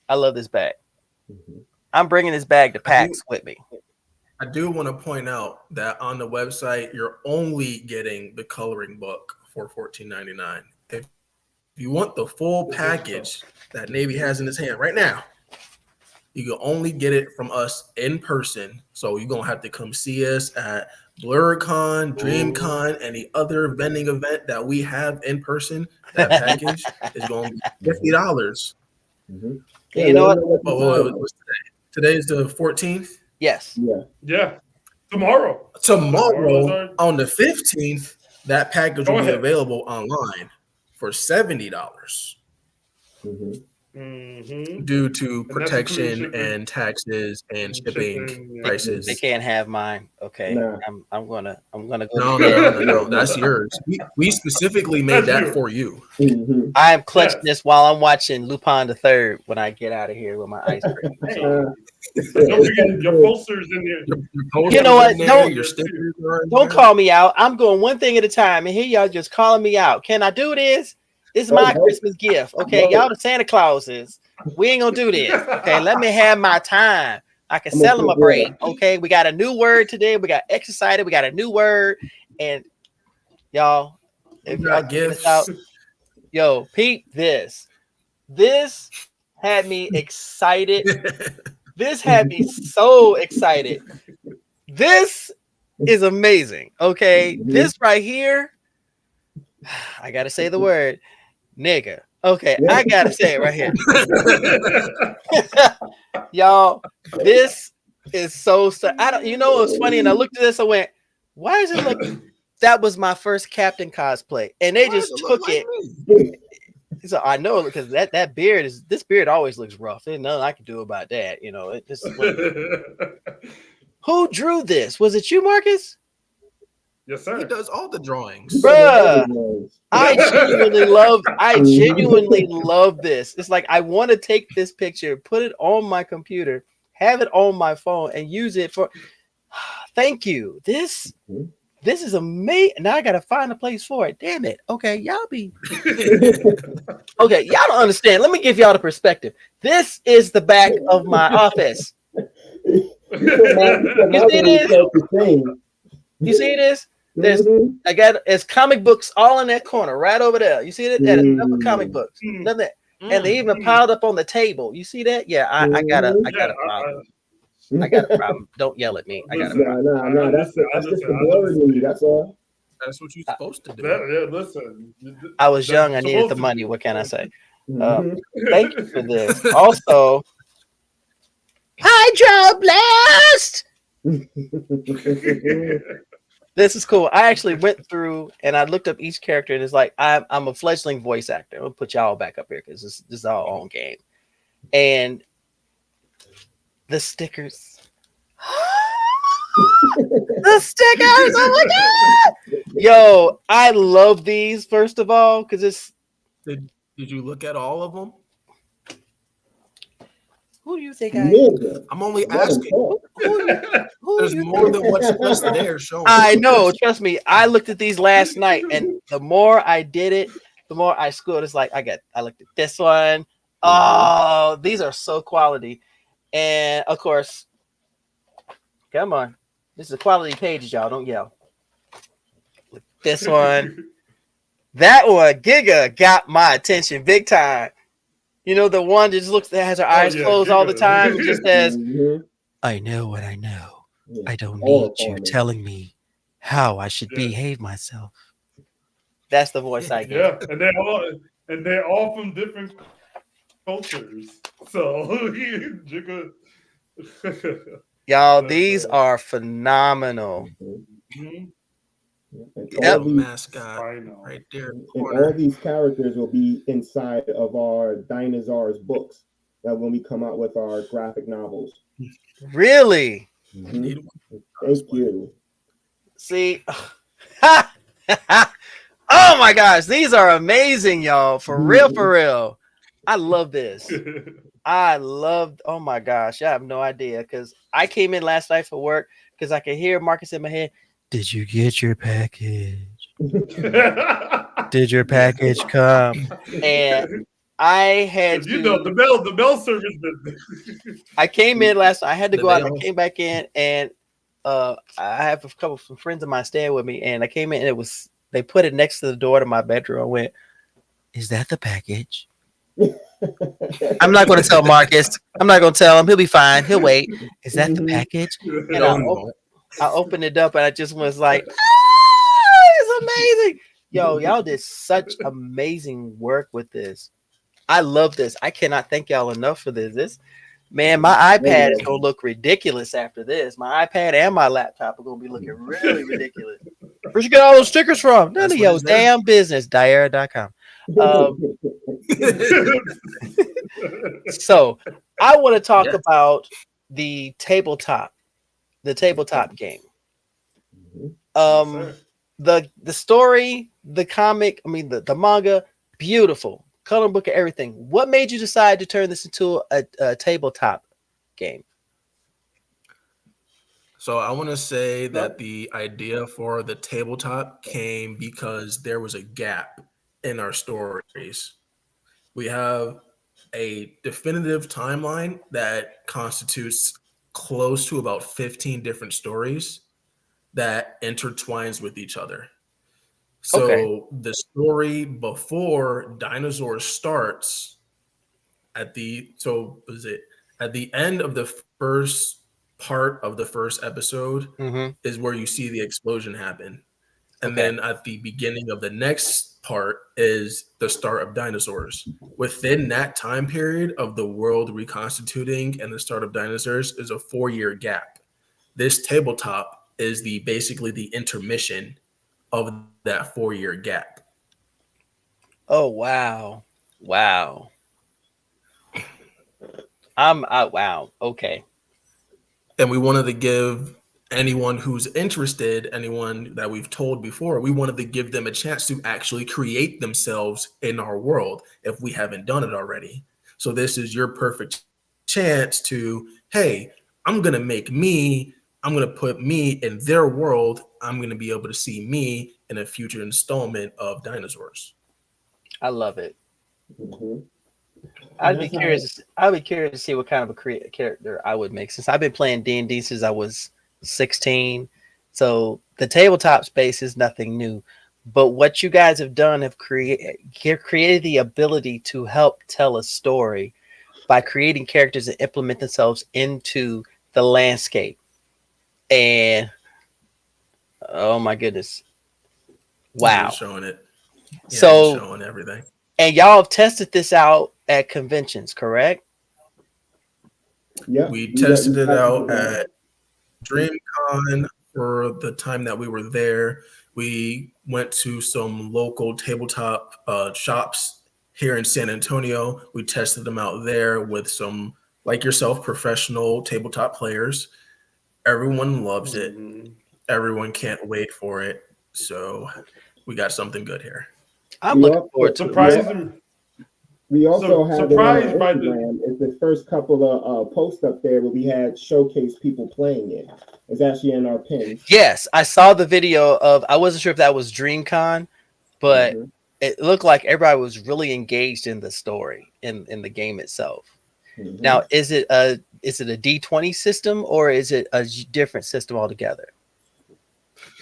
I love this bag. I'm bringing this bag to PAX with me. I do want to point out that on the website, you're only getting the coloring book for $14.99. If you want the full package that Navy has in his hand right now, you can only get it from us in person. So you're going to have to come see us at Blerdicorn, DreamCon, any other vending event that we have in person. That package is going to be $50. Mm-hmm. You know what? What's today? Today is the 14th? Yes. Yeah. Tomorrow on the 15th, that package will be available online. for $70 due to And that's including protection shipping. and taxes and shipping Shipping, yeah. prices. They can't have mine. Okay, Nah. I'm gonna go. No, that's yours. We specifically made That's that yours. for you. I am clutching Yes. this while I'm watching Lupin the Third when I get out of here with my ice cream. Hey, don't forget your posters in there. You know what? Your stickers are in Don't there. call me out. I'm going one thing at a time, and here y'all just calling me out. Can I do this? This is my Christmas gift. Okay, y'all the Santa Clauses. We ain't gonna do this. Okay, let me have my time. I can celebrate. Okay, we got a new word today. We got excited. We got a new word, and y'all, if y'all get this out, yo, peep this. This had me excited. This had me so excited. This is amazing. Okay, this right here, I gotta say the word, nigga. Okay, I gotta say it right here. Y'all, this is so I don't, you know, it was funny, and I looked at this, I went, why does it look, that was my first Captain cosplay, and they just took it. So I know, because that beard is, this beard always looks rough. There's nothing I can do about that, you know. It just who drew this? Was it you, Marcus? Yes, sir. He does all the drawings. Bruh, I genuinely love this. It's like I want to take this picture, put it on my computer, have it on my phone, and use it for. Thank you. This is amazing. Now I gotta find a place for it. Damn it. Okay, y'all be. Okay, y'all don't understand. Let me give y'all the perspective. This is the back of my office. You see this? You see this? There's I got it's comic books all in that corner, right over there. You see that? That is nothing comic books. Nothing. And they even piled up on the table. You see that? Yeah, I got a problem. I got a problem. Don't yell at me. I got a problem. No, that's just the blurred in me. That's all. That's what you're supposed to do. Listen, I was young. I needed the money. What can I say? Thank you for this. Also, Hydro Blast. This is cool. I actually went through and I looked up each character, and it's like I'm a fledgling voice actor. I'll put y'all back up here because this is our own game. And the stickers. The stickers! Oh my god! Yo, I love these, first of all, because it's. Did you look at all of them? Who do you think I'm only asking. There's more than what's just there showing. I know. Trust me. I looked at these last night, and the more I did it, the more I scored. It's like I looked at this one. Oh, these are so quality. And of course, come on. This is a quality pages, y'all. Don't yell. Look, this one. That one, Giga, got my attention big time. You know, the one that just looks, that has her eyes closed all the time and just says, I know what I know. I don't need you telling me how I should behave myself. That's the voice I get. Yeah, and they're all from different cultures. So y'all, these are phenomenal. Yep, mascot right there. And all these characters will be inside of our Dinosaurs books that when we come out with our graphic novels. Really? Thank you. See, oh my gosh, these are amazing, y'all. For real, for real. I love this. Oh my gosh, I have no idea, because I came in last night for work because I could hear Marcus in my head. Did you get your package? Did your package come? And I had you know the bell service business. I came in last night. I had to go out. And I came back in, and I have a couple of friends of mine staying with me, and I came in, and they put it next to the door to my bedroom. I went, "Is that the package?" I'm not going to tell Marcus. I'm not going to tell him. He'll be fine. He'll wait. Is that the package? And I opened it up, and I just was like, it's amazing. Yo, y'all did such amazing work with this. I love this. I cannot thank y'all enough for this. Man, my iPad is going to look ridiculous after this. My iPad and my laptop are going to be looking really ridiculous. Where'd you get all those stickers from? None of your damn business. Diera.com. So I want to talk Yes. about the tabletop game. Sir. The story, the comic, I mean the manga, beautiful. Color book and everything. What made you decide to turn this into a tabletop game? So I want to say that the idea for the tabletop came because there was a gap in our stories. We have a definitive timeline that constitutes close to about 15 different stories that intertwines with each other. So Okay. the story before dinosaurs starts at the end of the first part of the first episode Mm-hmm. is where you see the explosion happen. And Okay. then at the beginning of the next part is the start of dinosaurs. Within that time period of the world reconstituting and the start of dinosaurs is a 4-year gap. This tabletop is basically the intermission of that 4-year gap. Oh wow. Wow. Wow. Okay. And we wanted to give anyone who's interested, anyone that we've told before, we wanted to give them a chance to actually create themselves in our world if we haven't done it already. So this is your perfect chance to, hey, I'm going to put me in their world. I'm going to be able to see me in a future installment of dinosaurs. I love it. Mhm. I'd be curious to see what kind of a character I would make, since I've been playing D&D since I was 16. So the tabletop space is nothing new. But what you guys have done have created the ability to help tell a story by creating characters that implement themselves into the landscape. And oh my goodness. Yeah, Wow. he's showing it. Yeah, So he's showing everything. and y'all have tested this out at conventions, correct? Yeah, We tested it out at at DreamCon for the time that we were there. We went to some local tabletop shops here in San Antonio. We tested them out there with some, like yourself, professional tabletop players. Everyone loves it. Mhm. Everyone can't wait for it. So we got something good here. I'm We looking also- forward to it. Surprising. We also had it on Surprised by the. Instagram. It's the first couple of posts up there where we had showcase people playing it. It's actually in our pins. Yes, I saw the video of. I wasn't sure if that was DreamCon, but Mhm. it looked like everybody was really engaged in the story in the game itself. Mhm. Now, is it a D20 system or is it a different system altogether?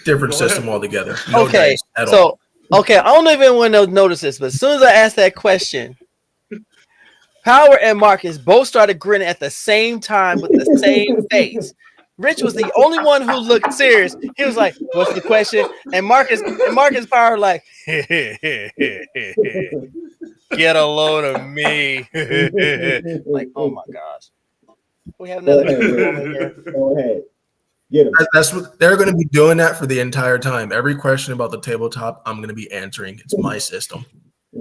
Different Go system ahead. altogether. No Okay, dice at so all. okay, I don't even want to notice this, but as soon as I asked that question, Power and Marcus both started grinning at the same time with the same face. Rich was the only one who looked serious. He was like, "What's the question?" And Marcus Power like, "Get a load of me!" Like, oh my gosh, we have Go another ahead, moment here. Go ahead. Get him. That's what they're going to be doing that for the entire time. Every question about the tabletop, I'm going to be answering. It's my system.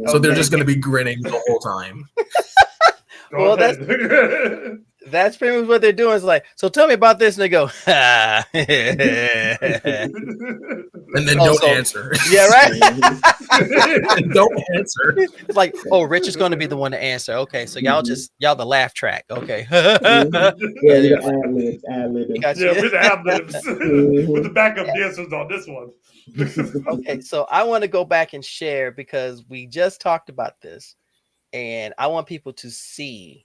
So they're Okay. just going to be grinning the whole time. Go Well, ahead. that's pretty much what they're doing. Is like, so tell me about this, and they go, And then Oh, don't so- answer. yeah, right. And don't answer. It's like, oh, Rich is going to be the one to answer. Okay, so y'all y'all the laugh track. Okay. Yeah, Yeah, we got ad-libs. got Yeah, you. with the ad-libs. With the backup dancers on this one. Okay, so I want to go back and share because we just talked about this, and I want people to see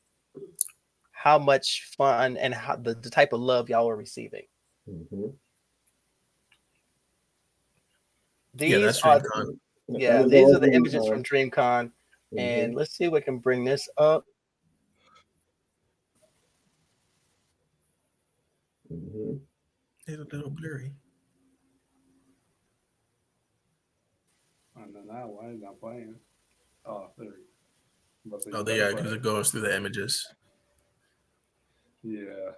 how much fun and how the type of love y'all are receiving. Mhm. These that's are DreamCon. yeah, That was these all are the images DreamCon. from DreamCon, and Mhm. let's see if we can bring this up. Mhm. It's a little blurry. I don't know why he's not playing. Oh, there we go. Oh, yeah, because it goes through the images. Yeah.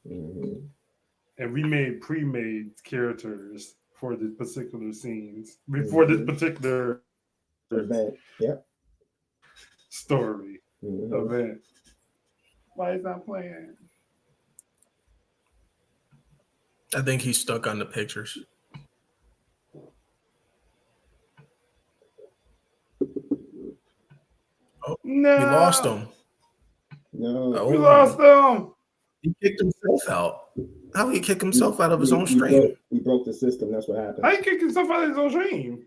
Mhm. And we made pre-made characters for the particular scenes before this particular event. Yep. Story event. Why is that playing? I think he's stuck on the pictures. Oh, no, we lost him. No, Oh. We lost him. He kicked himself out. How did he kick himself out of his own stream? We broke the system. That's what happened. How he kicked himself out of his own stream?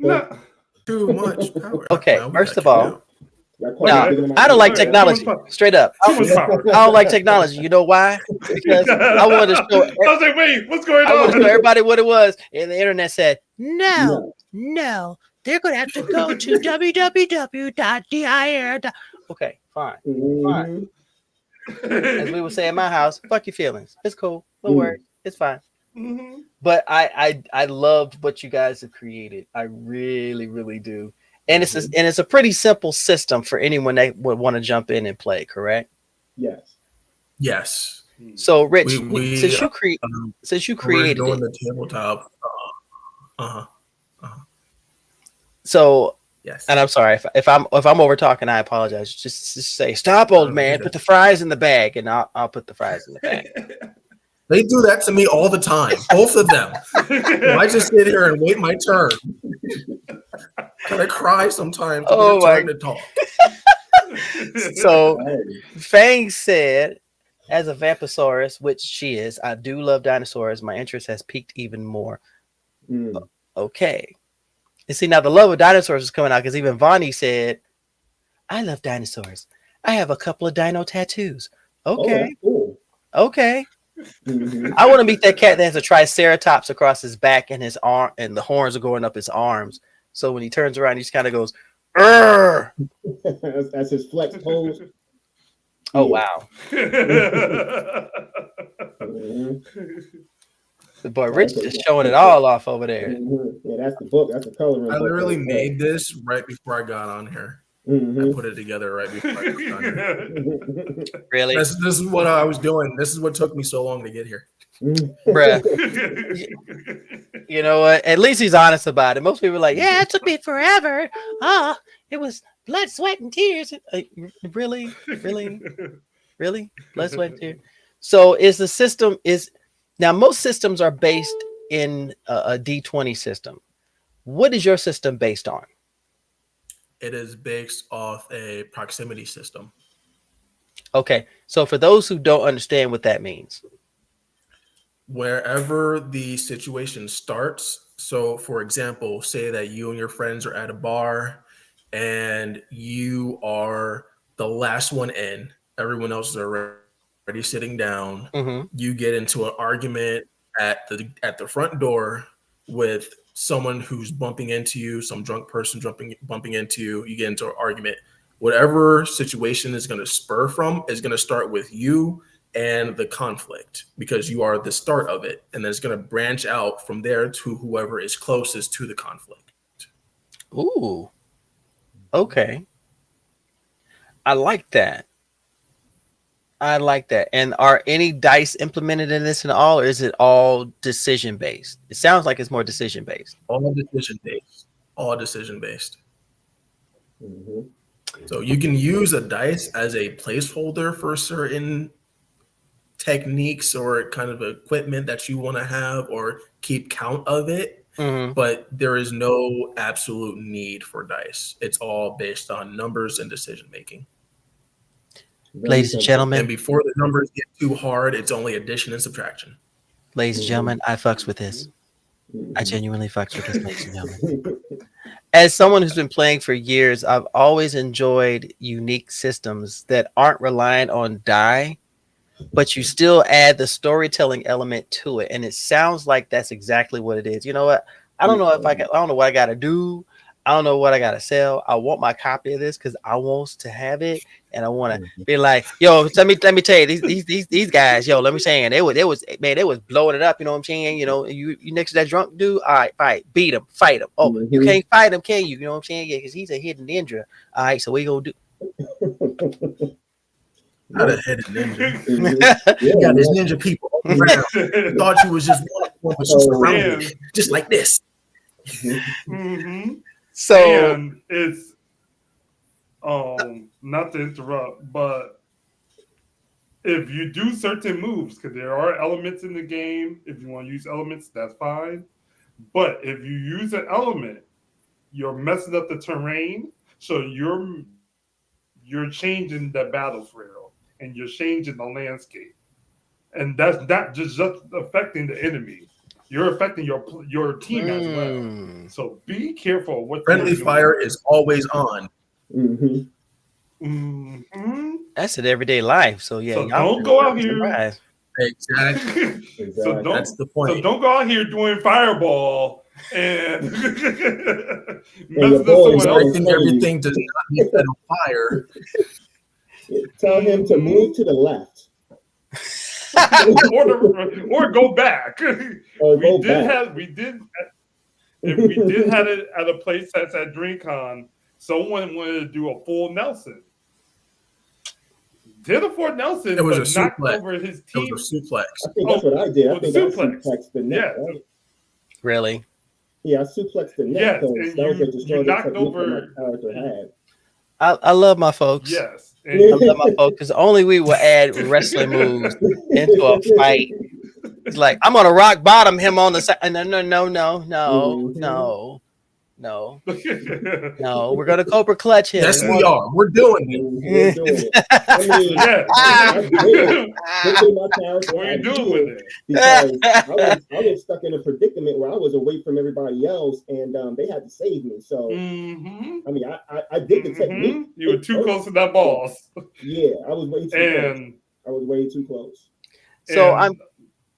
No. Too much power. Okay, Now we first got of all, Got no, I don't like Okay, technology. Straight up, I don't like technology. You know why? Because I wanted to show. I was like, wait, what's going I wanted to on? show everybody what it was, and the internet said no. They're gonna have to go to www.dir. Okay, fine. Fine. As we would say in my house, fuck your feelings. It's cool. No worries. It's fine. Mm-hmm. But I loved what you guys have created. I really, really do. And it's a pretty simple system for anyone that would want to jump in and play, correct? Yes. Yes. So Rich, since you we're created doing it, the tabletop. so Yes. and I'm sorry if I'm over talking, I apologize. Just say stop, old man. Put the fries in the bag, and I'll put the fries in the bag. They do that to me all the time, both of them. I just sit here and wait my turn. I cry sometimes. Oh my! To talk. So Fang said, as a Vamposaurus, which she is, I do love dinosaurs. My interest has peaked even more. Okay. And see, now the love of dinosaurs is coming out because even Vonnie said, I love dinosaurs. I have a couple of dino tattoos. Okay. Oh, cool. Okay. I want to meet that cat that has a triceratops across his back and his arm, and the horns are going up his arms. So when he turns around, he just kind of goes, "Urgh!" That's his flex pose. Oh wow! The boy Rich is just showing it all off over there. Yeah, that's the book. That's the coloring. I literally made this right before I got on here. I put it together right before I got on here. Really? This is what I was doing. This is what took me so long to get here. Bruh. You know what? At least he's honest about it. Most people are like, yeah, it took me forever. It was blood, sweat, and tears. Really? Blood, sweat, and tears. So is the system now most systems are based in a D20 system. What is your system based on? It is based off a proximity system. Okay. So for those who don't understand what that means. Wherever the situation starts. So, for example, say that you and your friends are at a bar and you are the last one in. Everyone else is already sitting down. You get into an argument at the front door with someone who's bumping into you, some drunk person bumping into you. You get into an argument. Whatever situation is going to spur from is going to start with you and the conflict because you are the start of it. And then it's going to branch out from there to whoever is closest to the conflict. Ooh. Okay. I like that. And are any dice implemented in this at all, or is it all decision based? It sounds like it's more decision based. All decision based. So you can use a dice as a placeholder for certain techniques or kind of equipment that you want to have or keep count of it. But there is no absolute need for dice. It's all based on numbers and decision making. Ladies and gentlemen, and before the numbers get too hard, it's only addition and subtraction. Ladies and gentlemen, I fucks with this. I genuinely fucks with this, ladies and gentlemen. As someone who's been playing for years, I've always enjoyed unique systems that aren't reliant on die, but you still add the storytelling element to it. And it sounds like that's exactly what it is. You know what? I don't know I don't know what I got to do. I don't know what I got to sell. I want my copy of this because I want to have it. And I want to be like, yo, let me tell you, these guys, yo, let me say, they was blowing it up. You know what I'm saying? You know, you next to that drunk dude. All right, fight, beat him, fight him. Oh, you can't fight him, can you? You know what I'm saying? Yeah, because he's a hidden ninja. All right, so we gonna do. Not a hidden ninja. Mhm. You Yeah, got these yeah. ninja people all around. Thought you was just one, but you surrounded, And- just like this. Mm-hmm. So And it's not to interrupt, but if you do certain moves, because there are elements in the game, if you want to use elements, that's fine. But if you use an element, you're messing up the terrain, so you're changing the battlefield and you're changing the landscape, and that's not just affecting the enemy. You're affecting your team as well. So be careful of what Friendly you're doing. fire is always on. Mhm. Mhm. that's an everyday life. So yeah, So y'all don't go out here. surprised. Exactly. So Exactly. That's the point. So don't go out here doing fireball and your messing up boy someone is else. Expecting everything does not be set on fire. Tell him to move to the left. or go back. Or go we did back. have it at a place that's at DreamCon. Someone wanted to do a full Nelson. Did a full Nelson, It was but a knocked suplex. over his It team. was a suplex. I think that's what I did. I with think I suplex. suplexed the net. Yeah. Right? Really? Yeah, I suplexed the net. Yes, because and that was you the strongest knocked technique over- that my character had. I love my folks. Yes. I love my folks because only we will add wrestling moves into a fight. It's like I'm gonna rock bottom him on the side. No. We're gonna Cobra clutch him. Yes, we are. We're doing it. We're doing it. I mean, I did my character. What are I you doing did with it? because I was stuck in a predicament where I was away from everybody else, and they had to save me. So Mm-hmm. I mean, I did the technique. You were too close to that boss. Yeah, I was way too close. And I was way too close. So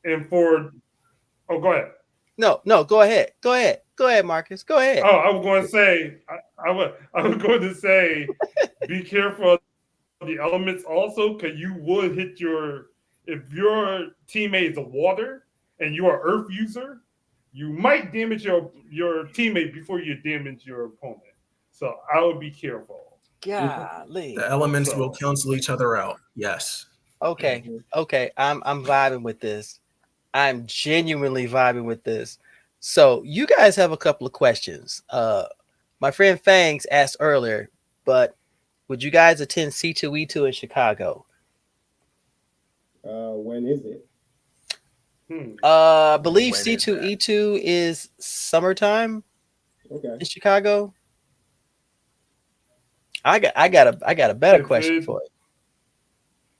and for go ahead. No, go ahead. Go ahead, Marcus. Go ahead. Oh, I was going to say I was going to say be careful of the elements also, because you would hit if your teammate is a water and you are earth user, you might damage your teammate before you damage your opponent. So I would be careful. Golly. The elements will cancel each other out. Yes. Okay. I'm vibing with this. I'm genuinely vibing with this. So you guys have a couple of questions. My friend Fangs asked earlier, but would you guys attend C2E2 in Chicago? When is it? I believe When is C2E2 is summertime Okay. in Chicago. I got a better question for you.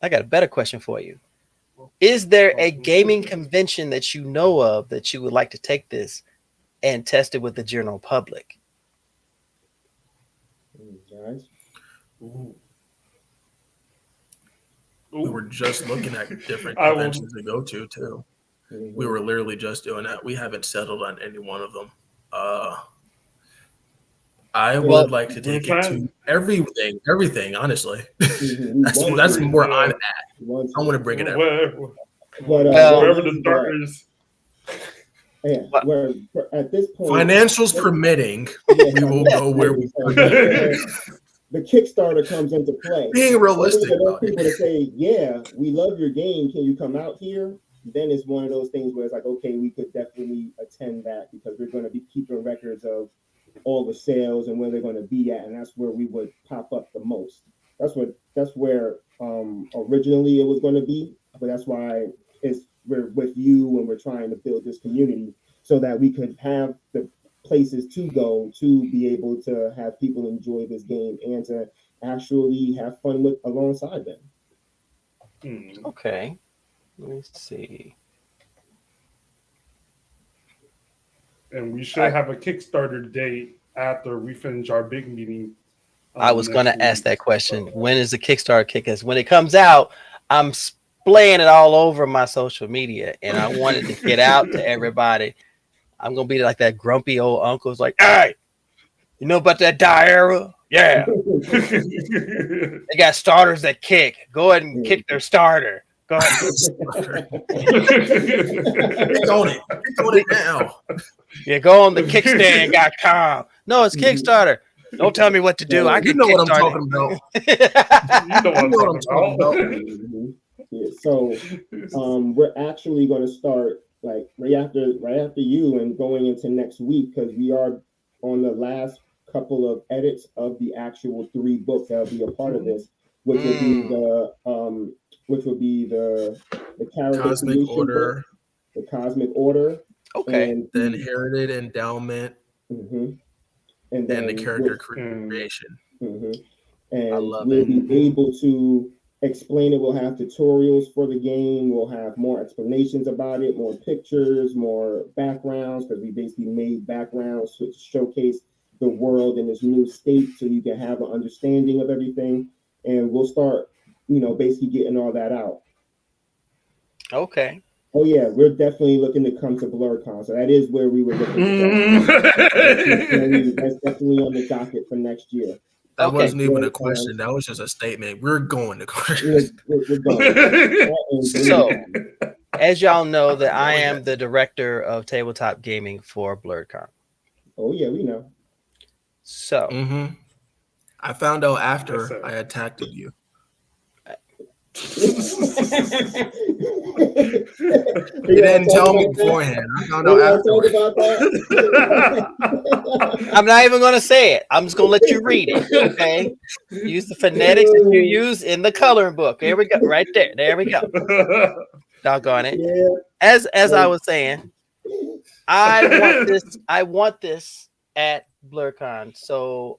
I got a better question for you. Is there a gaming convention that you know of that you would like to take this and test it with the general public? Guys. Ooh. We were just looking at different I will- conventions to go to too. We were literally just doing that. We haven't settled on any one of them. I would like to take it to everything. Honestly, that's where I'm at. I want to bring it everywhere. Wherever the darkness. Yeah, where at this point, Financials permitting, we will go where we the Kickstarter comes into play. Being realistic, those people to say, "Yeah, we love your game. Can you come out here?" Then it's one of those things where it's like, okay, we could definitely attend that because we're going to be keeping records of all the sales and where they're going to be at, and that's where we would pop up the most. That's where originally it was going to be, but that's why we're with you and we're trying to build this community so that we could have the places to go to be able to have people enjoy this game and to actually have fun with alongside them. Okay, let me see. And we should have a Kickstarter date after we finish our big meeting. I was going to ask that question. When is the Kickstarter kick? Because when it comes out, I'm splaying it all over my social media, and I wanted to get out to everybody. I'm going to be like that grumpy old uncle. It's like, hey, you know about that die era? Yeah. They got starters that kick. Go ahead and kick their starter. Go ahead. Click on it. Click on it now. Yeah, go on the kickstand.com. No, it's Kickstarter. Don't tell me what to do. I You can know what I'm kickstart talking about. You know what I'm talking about. Mhm. Yeah, so we're actually going to start like right after you and going into next week, because we are on the last couple of edits of the actual 3 books that'll be a part of this, which will be the character Cosmic creation Order, book, the Cosmic Order, Okay. and the Inherited Endowment, and and the then character And creation. I and love we'll it. be able to explain it. We'll have tutorials for the game. We'll have more explanations about it, more pictures, more backgrounds, because we basically made backgrounds to showcase the world in this new state, so you can have an understanding of everything. And we'll start, basically getting all that out. Okay. Oh yeah, we're definitely looking to come to BlurCon, so that is where we were looking to go. That's definitely on the docket for next year. That Okay. wasn't even a question. That was just a statement. We're going to We're going. So, as y'all know, that I am the director of tabletop gaming for Blerdicorn. Oh yeah, we know. So, I found out after Yes, sir. I attacked you. You didn't tell me beforehand. I found out afterwards. I'm not even going to say it. I'm just going to let you read it. Okay. Use the phonetics that you use in the coloring book. There we go. Right there. There we go. Doggone it. Yeah. As I was saying, I want this at BlurCon. So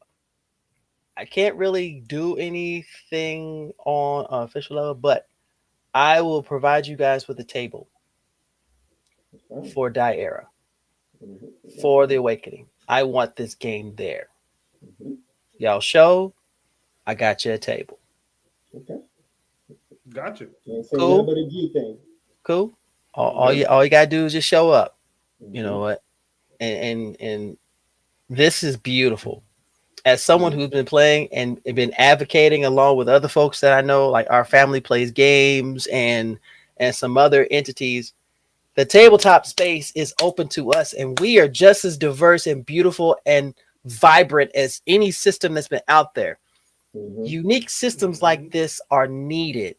I can't really do anything on an official level, but I will provide you guys with a table for Die Era, for the Awakening. I want this game there. Y'all show, I got you a table. Okay. Gotcha. Cool. But a G thing. Cool. All you gotta do is just show up. You know what? And this is beautiful. As someone who's been playing and been advocating along with other folks that I know, like our family plays games and some other entities, the tabletop space is open to us, and we are just as diverse and beautiful and vibrant as any system that's been out there. Unique systems like this are needed.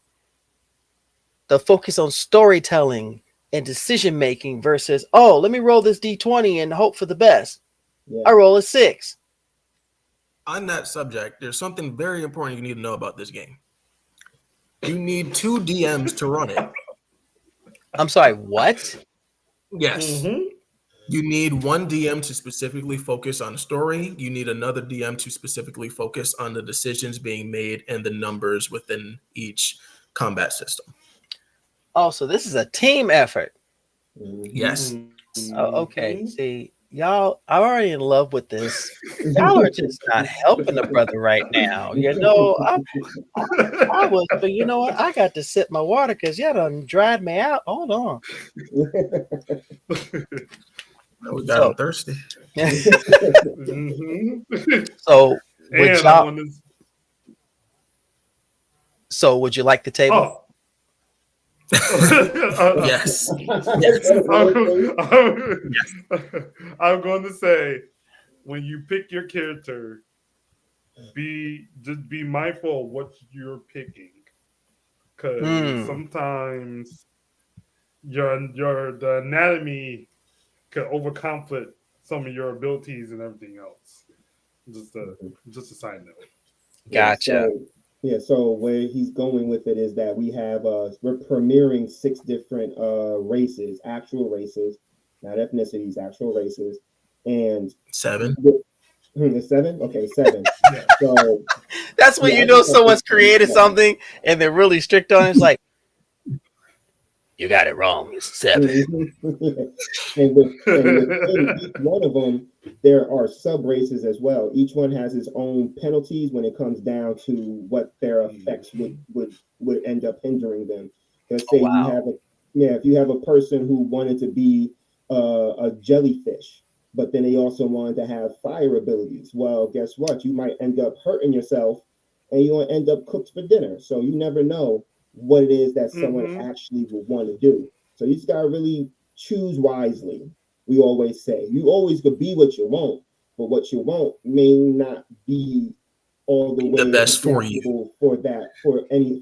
The focus on storytelling and decision making versus, oh, let me roll this D20 and hope for the best. Yeah. I roll a 6. On that subject, there's something very important you need to know about this game. You need 2 DMs to run it. I'm sorry, what? Yes. You need one DM to specifically focus on the story. You need another DM to specifically focus on the decisions being made and the numbers within each combat system. Oh, so this is a team effort. Yes. Oh, okay. See, y'all, I'm already in love with this. Y'all are just not helping the brother right now. You know, I was, but you know what? I got to sip my water because y'all done dried me out. Hold on. We got him thirsty. So, would you like the table? Yes. I'm going to say, when you pick your character, be mindful of what you're picking, because sometimes the anatomy could overconflict some of your abilities and everything else. Just a side note. Gotcha. So where he's going with it is that we have we're premiering 6 different races, actual races, not ethnicities, actual races, and 7. 7? Okay, 7. Yeah. So that's when you know someone's created something and they're really strict on it. It's like, you got it wrong. It's 7. and within each one of them, there are sub races as well. Each one has its own penalties when it comes down to what their effects would end up hindering them. Let's say if you have a person who wanted to be a jellyfish, but then they also wanted to have fire abilities. Well, guess what? You might end up hurting yourself, and you'll end up cooked for dinner. So you never know what it is that someone actually will want to do. So you just gotta really choose wisely. We always say you always could be what you want, but what you want may not be all the way the best for you for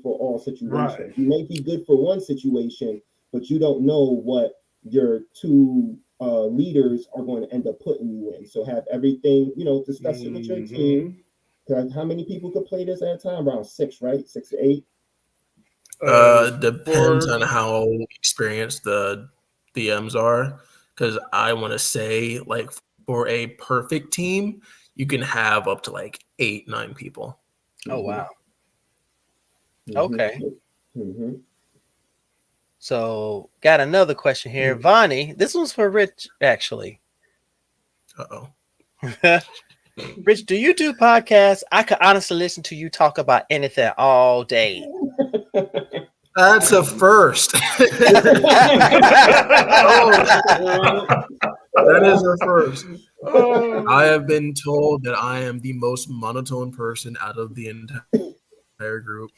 all situations. Right. You may be good for one situation, but you don't know what your two leaders are going to end up putting you in. So have everything, discuss it with your team. How many people could play this at a time? Around 6, right? 6 to 8. Depends on how experienced the DMs are, because I want to say, like, for a perfect team, you can have up to like 8-9 people. Oh wow. Mm-hmm. Okay. Mm-hmm. So got another question here. Vonnie, this one's for Rich, actually. Uh-oh. Rich, do you do podcasts? I could honestly listen to you talk about anything all day. That's a first. That is a first. I have been told that I am the most monotone person out of the entire group.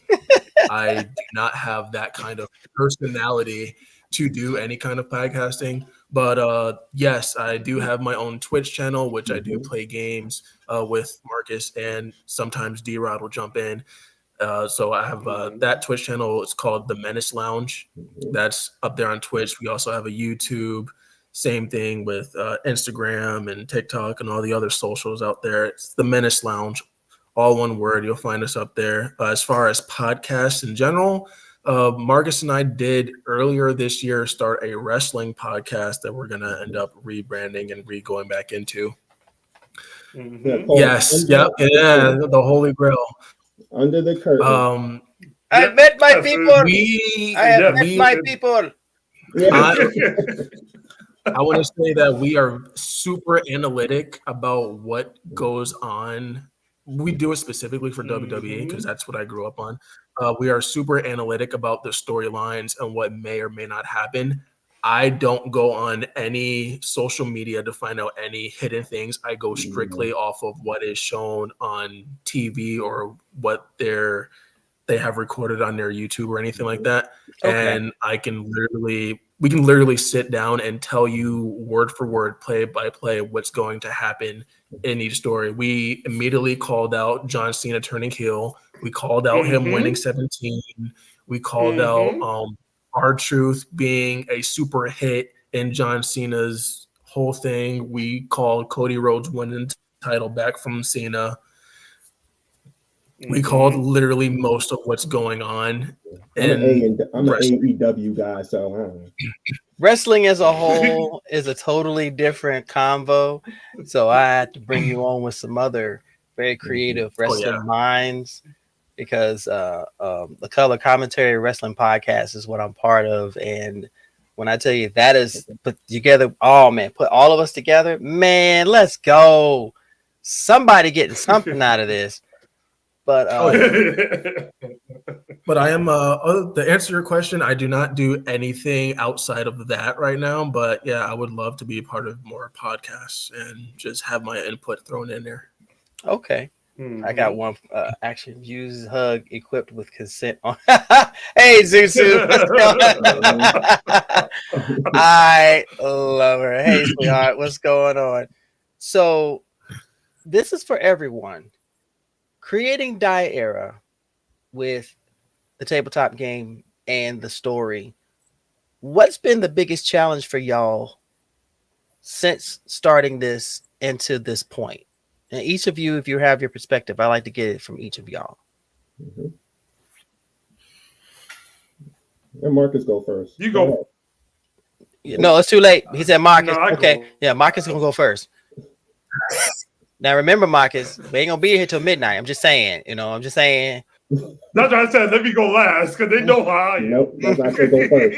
I do not have that kind of personality to do any kind of podcasting. But yes, I do have my own Twitch channel, which I do play games with Marcus, and sometimes D-Rod will jump in. So I have that Twitch channel. It's called The Menace Lounge. That's up there on Twitch. We also have a YouTube. Same thing with Instagram and TikTok and all the other socials out there. It's The Menace Lounge. All one word. You'll find us up there. As far as podcasts in general, Marcus and I did earlier this year start a wrestling podcast that we're going to end up rebranding and going back into. Yes. Yep. Yeah. The Holy Grail. Under the curtain. I met my people. I have met my people. I want to say that we are super analytic about what goes on. We do it specifically for WWE because that's what I grew up on. We are super analytic about the storylines and what may or may not happen. I don't go on any social media to find out any hidden things. I go strictly off of what is shown on TV or what they have recorded on their YouTube or anything like that. Okay. And we can literally sit down and tell you word for word, play by play, what's going to happen in each story. We immediately called out John Cena turning heel. We called out him winning 17. We called out R-Truth being a super hit in John Cena's whole thing. We called Cody Rhodes winning the title back from Cena. We called literally most of what's going on. I'm an AEW guy, so I don't know. Wrestling as a whole is a totally different convo. So I had to bring you on with some other very creative wrestling minds, because the Color Commentary Wrestling Podcast is what I'm part of. And when I tell you that is put together, oh man, put all of us together, man, let's go. Somebody getting something out of this. But but I am to answer your question, I do not do anything outside of that right now. But yeah, I would love to be a part of more podcasts and just have my input thrown in there. Okay. I got one action views hug equipped with consent on. Hey Zuzu, I love her. Hey sweetheart, what's going on? So this is for everyone. Creating Die Era with the tabletop game and the story. What's been the biggest challenge for y'all since starting this into this point? And each of you, if you have your perspective, I like to get it from each of y'all. And Marcus go first. You go. No, it's too late. He said Marcus. No, okay. Yeah, Marcus gonna go first. Now remember, Marcus, we ain't gonna be here till midnight. I'm just saying, I'm just saying. That's why I said let me go last, because they know how I am. Nope, that's why I said go first.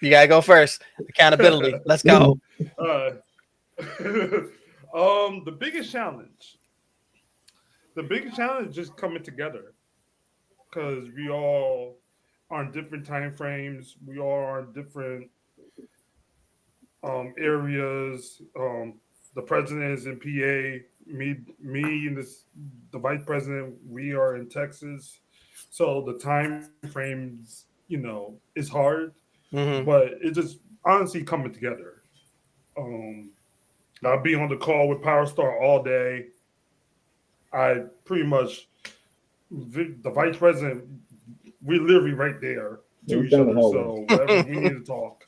You gotta go first. Accountability. Let's go. The biggest challenge is just coming together, because we all are in different time frames. We all are in different areas. The president is in PA. Me, and the vice president, we are in Texas. So the time frames, is hard, but it's just honestly coming together. I'll be on the call with Power Star all day. I pretty much, the vice president, we're literally right there to each other. So whenever we need to talk,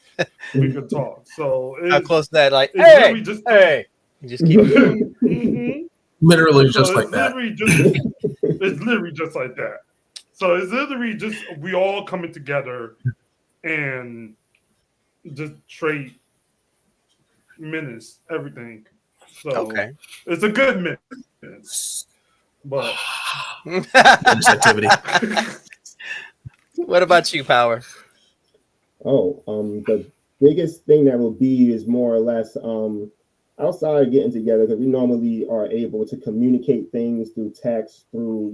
we can talk. So How close that? Like, it's hey, literally just hey, you just keep it. Mhm. Literally So just like that. It's literally just like that. So it's literally just we all coming together and just trade minutes, everything. So Okay. it's a good minute. But This activity. What about you, Power? The biggest thing that will be is more or less outside of getting together, because we normally are able to communicate things through text, through,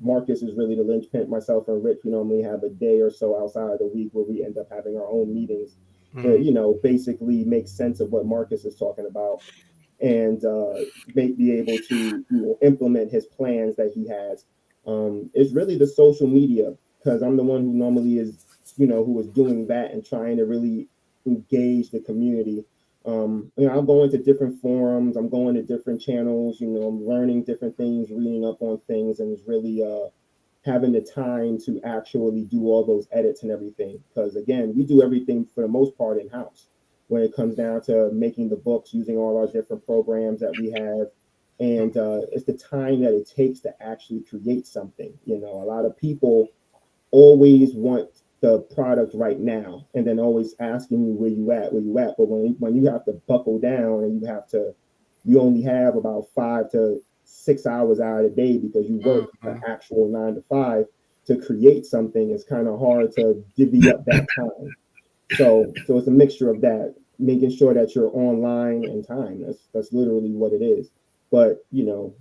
Marcus is really the linchpin. Myself and Rich, we normally have a day or so outside of the week where we end up having our own meetings to, basically make sense of what Marcus is talking about and be able to implement his plans that he has. It's really the social media, because I'm the one who normally is, who is doing that and trying to really engage the community. I'm going to different forums, I'm going to different channels, I'm learning different things, reading up on things, and it's really having the time to actually do all those edits and everything. Because again, we do everything for the most part in-house when it comes down to making the books, using all our different programs that we have. And it's the time that it takes to actually create something. A lot of people always want the product right now, and then always asking you where you at. But when you have to buckle down and you only have about 5 to 6 hours out of the day because you work an actual 9 to 5 to create something, it's kind of hard to divvy up that time. So it's a mixture of that, making sure that you're online in time. That's literally what it is. But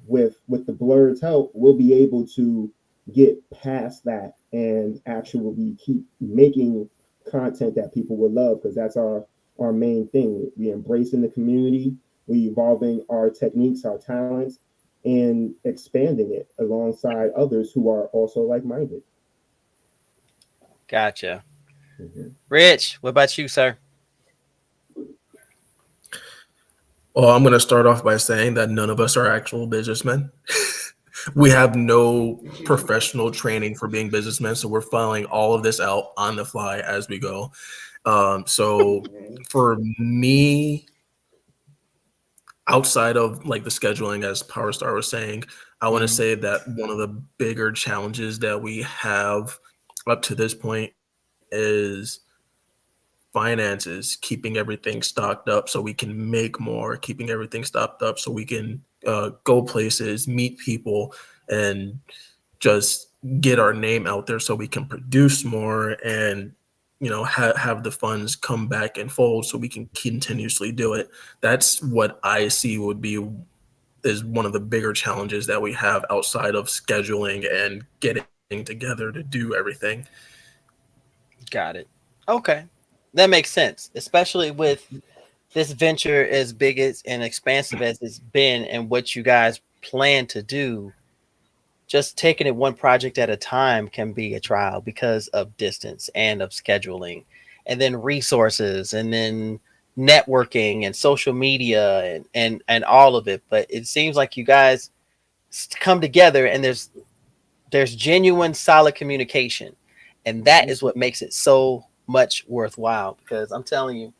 with the Blerd's help, we'll be able to get past that and actually keep making content that people will love, because that's our main thing. We embracing the community, we evolving our techniques, our talents, and expanding it alongside others who are also like-minded. Gotcha. Rich, what about you, sir? Well, I'm going to start off by saying that none of us are actual businessmen. We have no professional training for being businessmen, so we're filing all of this out on the fly as we go. So for me, outside of like the scheduling, as Power Star was saying, I want to say that one of the bigger challenges that we have up to this point is finances, keeping everything stocked up so we can make more, keeping everything stocked up so we can go places, meet people, and just get our name out there so we can produce more and have the funds come back and fold so we can continuously do it. That's what I see is one of the bigger challenges that we have outside of scheduling and getting together to do everything. Got it. Okay. That makes sense, especially with this venture as big as and expansive as it's been and what you guys plan to do. Just taking it one project at a time can be a trial because of distance and of scheduling, and then resources, and then networking and social media and all of it. But it seems like you guys come together and there's genuine solid communication, and that is what makes it so much worthwhile. Because I'm telling you,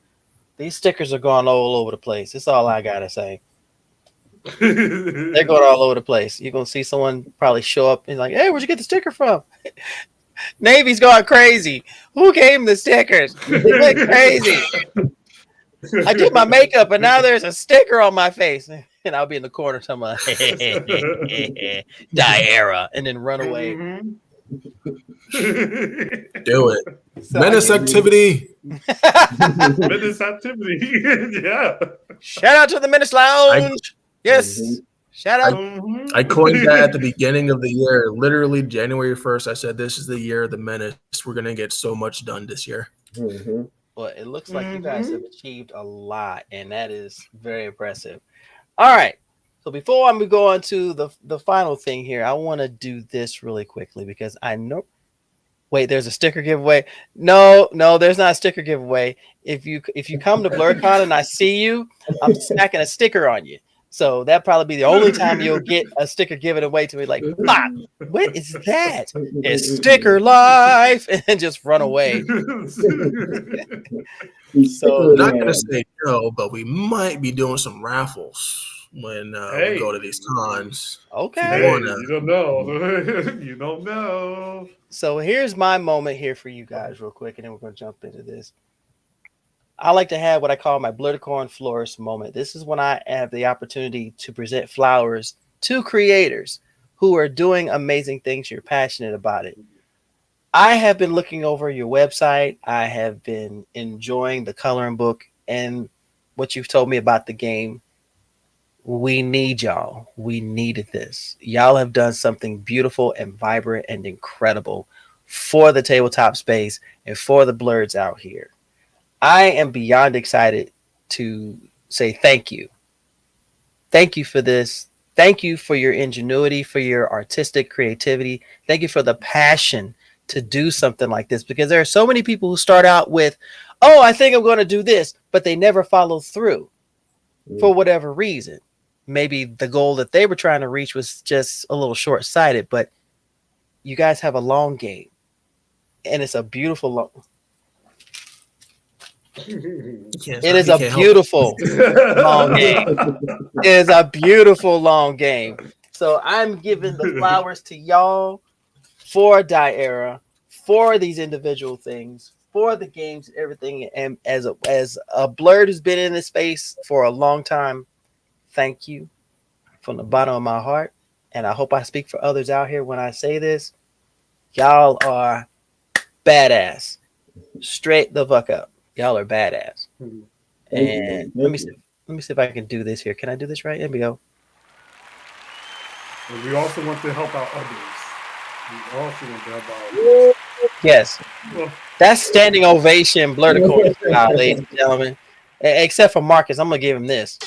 these stickers are going all over the place. That's all I gotta say. They're going all over the place. You're gonna see someone probably show up and like, hey, where'd you get the sticker from? Navy's going crazy. Who gave him the stickers? They went crazy. I did my makeup and now there's a sticker on my face. And I'll be in the corner talking about Diera and then run away. Do it. So Menace activity. Menace activity. Yeah. Shout out to the Menace Lounge. Yes. Shout out. I coined that at the beginning of the year. Literally January 1st, I said, this is the year of the Menace. We're going to get so much done this year. Well, it looks like you guys have achieved a lot, and that is very impressive. All right. So before we go on to the final thing here, I want to do this really quickly because I know Wait, there's a sticker giveaway. No, there's not a sticker giveaway. If you come to BlerdCon and I see you, I'm smacking a sticker on you. So that'll probably be the only time you'll get a sticker given away to me. Like, fuck, what is that? It's sticker life, and just run away. So I'm not gonna say no, but we might be doing some raffles when we go to these cons. Okay. Hey, you don't know. You don't know. So here's my moment here for you guys real quick, and then we're going to jump into this. I like to have what I call my Blerdicorn florist moment. This is when I have the opportunity to present flowers to creators who are doing amazing things. You're passionate about it. I have been looking over your website. I have been enjoying the coloring book and what you've told me about the game. We need y'all. We needed this. Y'all have done something beautiful and vibrant and incredible for the tabletop space and for the Blerds out here. I am beyond excited to say thank you. Thank you for this. Thank you for your ingenuity, for your artistic creativity. Thank you for the passion to do something like this, because there are so many people who start out with, oh, I think I'm going to do this, but they never follow through for whatever reason. Maybe the goal that they were trying to reach was just a little short-sighted, but you guys have a long game, and it's a beautiful long. It is a beautiful long game. It is a beautiful long game. So I'm giving the flowers to y'all for Die Era, for these individual things, for the games, everything. And as a Blerd who's been in this space for a long time, thank you from the bottom of my heart. And I hope I speak for others out here when I say this. Y'all are badass. Straight the fuck up. Y'all are badass. And let me see if I can do this here. Can I do this right? There we go. And we also want to help out others. We also want to help out others. Yes. That's standing ovation, Blerdicorn style, ladies and gentlemen. Except for Marcus, I'm gonna give him this.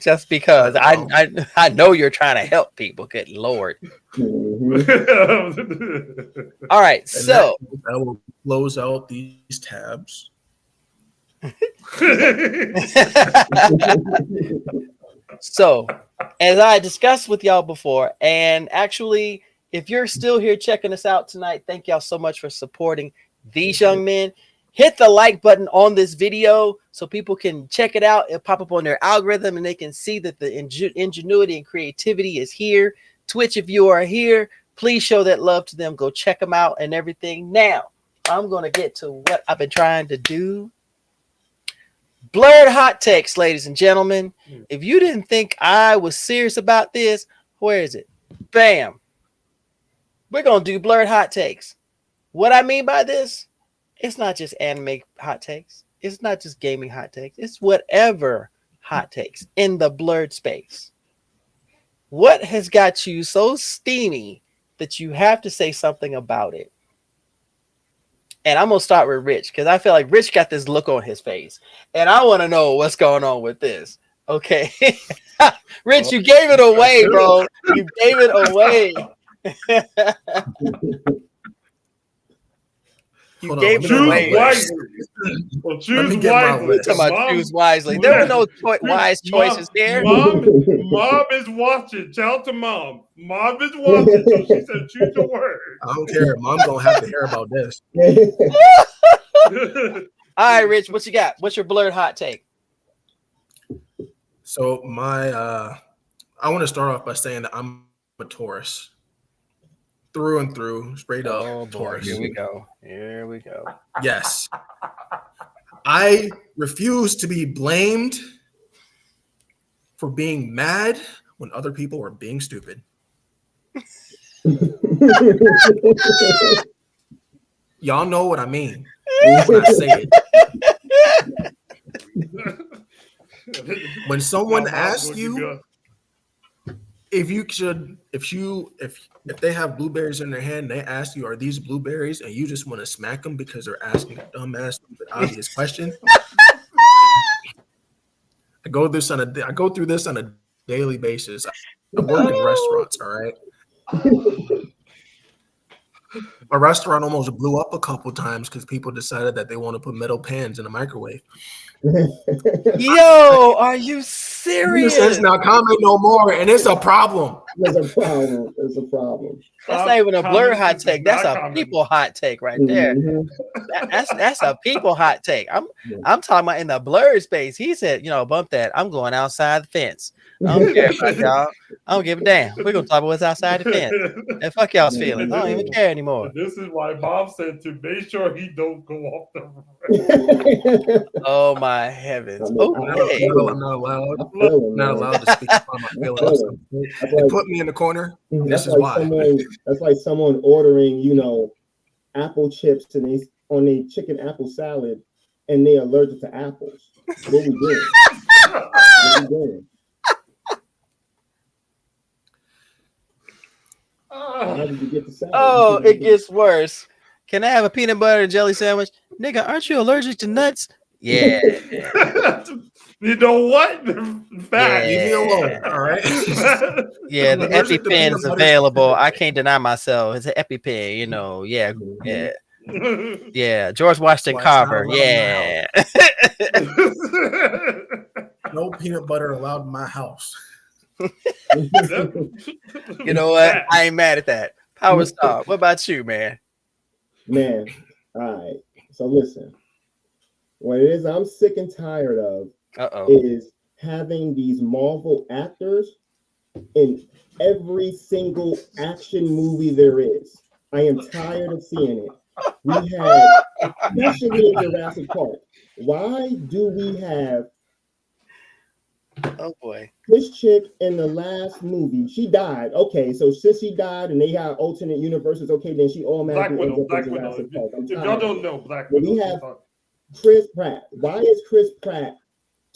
Just because I know you're trying to help people. Good Lord. All right, so I will close out these tabs. So, as I discussed with y'all before, and actually, if you're still here checking us out tonight, thank y'all so much for supporting these young men. Hit the like button on this video so people can check it out. It'll pop up on their algorithm and they can see that the ingenuity and creativity is here. Twitch, if you are here, please show that love to them. Go check them out and everything. Now, I'm going to get to what I've been trying to do. Blerd hot takes, ladies and gentlemen. If you didn't think I was serious about this, where is it? Bam. We're going to do Blerd hot takes. What I mean by this, it's not just anime hot takes. It's not just gaming hot takes. It's whatever hot takes in the Blerd space. What has got you so steamy that you have to say something about it? And I'm going to start with Rich, because I feel like Rich got this look on his face. And I want to know what's going on with this. Okay. Rich, you gave it away, bro. You gave it away. You gave it away. Well, choose wisely. Choose wisely. There were no wise choices there. Mom is watching. Tell to mom. Mom is watching. So she said, choose a word. I don't care. Mom's gonna have to hear about this. All right, Rich, what you got? What's your Blerd hot take? So I want to start off by saying that I'm a Taurus. Through and through, straight up. Oh boy, Taurus. here we go. Here we go. Yes. I refuse to be blamed for being mad when other people are being stupid. Y'all know what I mean when I say it. When someone asks you if they have blueberries in their hand, they ask you, "Are these blueberries?" and you just want to smack them because they're asking a dumbass, obvious question. I go through this on a daily basis. I work in restaurants, all right. A restaurant almost blew up a couple times because people decided that they want to put metal pans in a microwave. Yo, are you This serious? is not comment no more, and it's a problem. There's a problem. There's a problem. That's not even a blur hot Comments is take. That's not a comments. people hot take right there. Mhm. That's a people hot take. I'm talking about in the blurred space. He said, bump that. I'm going outside the fence. I don't care about y'all. I don't give a damn. We're gonna talk about what's outside the fence. And fuck y'all's feelings. I don't even care anymore. This is why Bob said to make sure he don't go off the Oh my heavens. I mean, Okay. I'm not allowed. I feel him, Not man. allowed to speak upon my I feelings. feel him. That's They like, put me in the corner. that's This is like why. that's like someone ordering, apple chips and they on a chicken apple salad, and they're allergic to apples. What we doing? What we doing? How did you get the salad? Oh, it gets worse. Can I have a peanut butter and jelly sandwich? Nigga, aren't you allergic to nuts? Yeah. You know what? Fact. Leave me alone. All right. Yeah, the Allergic to EpiPen peanut is butter. available. I can't deny myself. It's an EpiPen, Yeah, yeah, yeah. George Washington Why it's not Carver. allowed in my Yeah. No peanut butter allowed in my house. You know what? I ain't mad at that. Power Star. What about you, man? Man, all right. So listen, what it is I'm sick and tired of is having these Marvel actors in every single action movie there is. I am tired of seeing it. We had, especially in Jurassic Park. Why do we have Oh boy. this chick in the last movie? She died. Okay, so since she died and they have alternate universes, okay, then she automatically Black Widow. ends up Black in Widow. Jurassic Park. I'm If y'all tired. don't know, Black Well, Widow. we have Chris Pratt. Why is Chris Pratt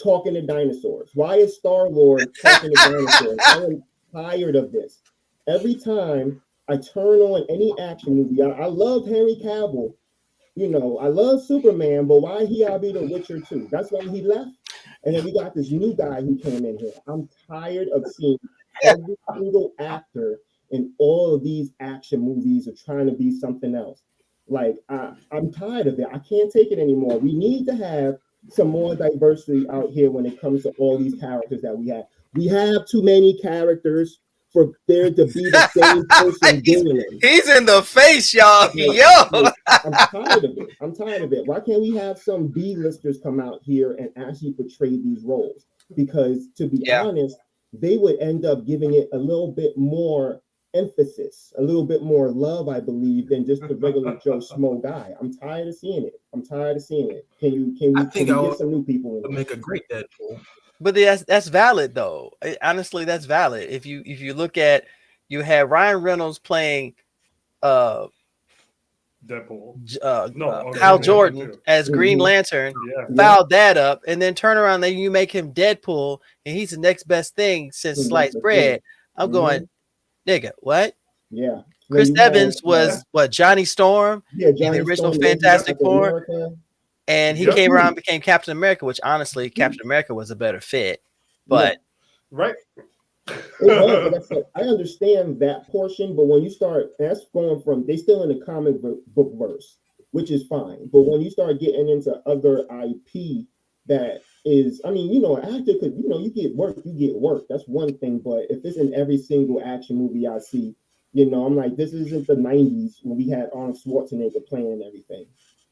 talking to dinosaurs? Why is Star-Lord talking to dinosaurs? I am tired of this. Every time I turn on any action movie, I love Henry Cavill. I love Superman, but why he gotta be the Witcher too? That's why he left. And then we got this new guy who came in here. I'm tired of seeing every single actor in all of these action movies are trying to be something else. Like I'm tired of it. I can't take it anymore. We need to have some more diversity out here when it comes to all these characters that we have. We have too many characters for there to be the same person doing it. He's in the face, y'all. Yo. I'm tired of it. I'm tired of it. Why can't we have some B-listers come out here and actually portray these roles? Because to be honest, they would end up giving it a little bit more emphasis, a little bit more love, I believe, than just the regular Joe Schmo guy. I'm tired of seeing it. Can we get some new people in? Make a great Deadpool. But that's valid though. Honestly, that's valid. If you look at, you had Ryan Reynolds playing Deadpool. Hal Jordan as Green Lantern, fouled that up, and then turn around and you make him Deadpool, and he's the next best thing since sliced bread. I'm going, nigga, what? Yeah. Chris Evans was what, Johnny Storm in the original Fantastic Four, and he came around and became Captain America, which honestly, Captain America was a better fit. But right. I understand that portion, but when you start, that's going from, they still in the comic book verse, which is fine. But when you start getting into other IP that is, an actor could, you get work. That's one thing. But if it's in every single action movie I see, I'm like, this isn't the 90s when we had Arnold Schwarzenegger playing everything.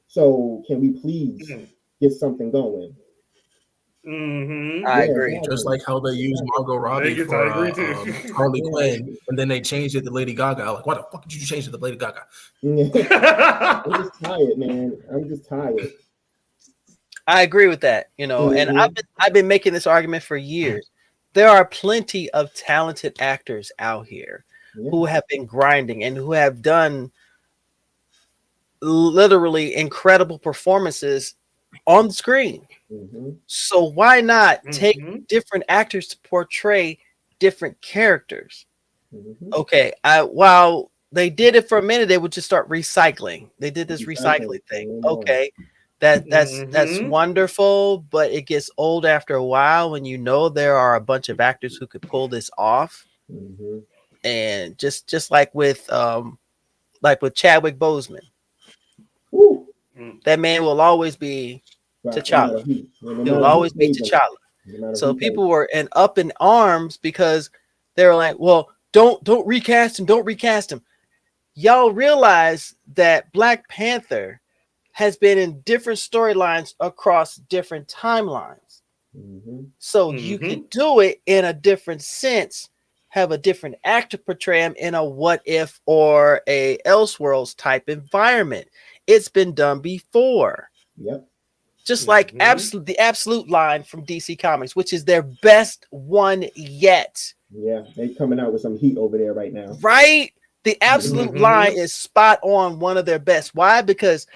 So can we please get something going? I agree. Just like how they use Margot Robbie for Harley Quinn, and then they changed it to Lady Gaga. Like, why the fuck did you change it to Lady Gaga? I'm just tired, man. I'm just tired. I agree with that, and I've been making this argument for years. There are plenty of talented actors out here who have been grinding and who have done literally incredible performances on the screen. So why not take different actors to portray different characters? Okay, while they did it for a minute, they would just start recycling. They did this recycling thing. Okay, that's wonderful, but it gets old after a while when there are a bunch of actors who could pull this off. And just like with Chadwick Boseman, Woo. that man will always be Right, T'Challa. no He will matter who always be plays him, T'Challa. no matter So who plays people were up in arms because they were like, well, don't recast him, don't recast him. Y'all realize that Black Panther has been in different storylines across different timelines. So you can do it in a different sense, have a different actor portray him in a what if or a Elseworlds type environment. It's been done before. Yep. Just like the absolute line from DC Comics, which is their best one yet. Yeah, they coming out with some heat over there right now. Right? The absolute line is spot on, one of their best. Why? Because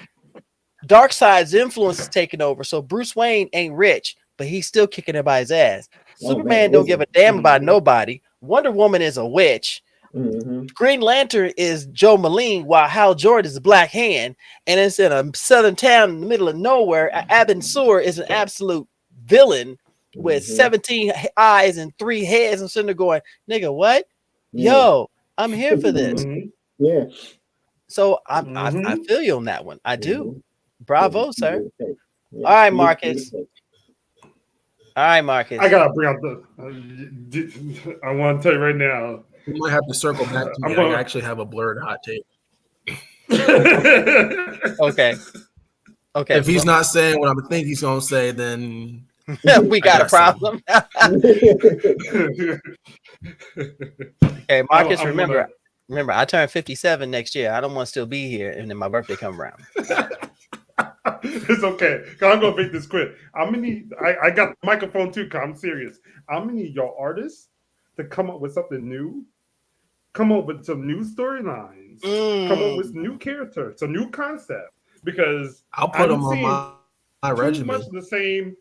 Darkseid's influence is taking over. So Bruce Wayne ain't rich, but he's still kicking everybody's ass. Superman don't give a damn about nobody. Wonder Woman is a witch. Green Lantern is Joe Moline, while Hal Jordan is a Black Hand, and it's in a southern town in the middle of nowhere. Abin Sur is an absolute villain with 17 eyes and 3 heads, and sitting there going, "Nigga, what? Yo, I'm here for this." Yeah. So I feel you on that one. I do. Bravo, sir. All right, Marcus. All right, Marcus. I gotta bring up I want to tell you right now. We might have to circle back to me. I actually have a blurred hot take. Okay. If he's not saying what I think he's gonna say, then we got a problem. Okay, Marcus. Remember, I turn 57 next year. I don't want to still be here, and then my birthday come around. It's okay. I'm gonna make this quick. How many? I got the microphone too. Cause I'm serious. How many of y'all artists to come up with something new? Come up with some new storylines. Come up with new characters, some new concept. Because I'll put them on my regimen. Much the same.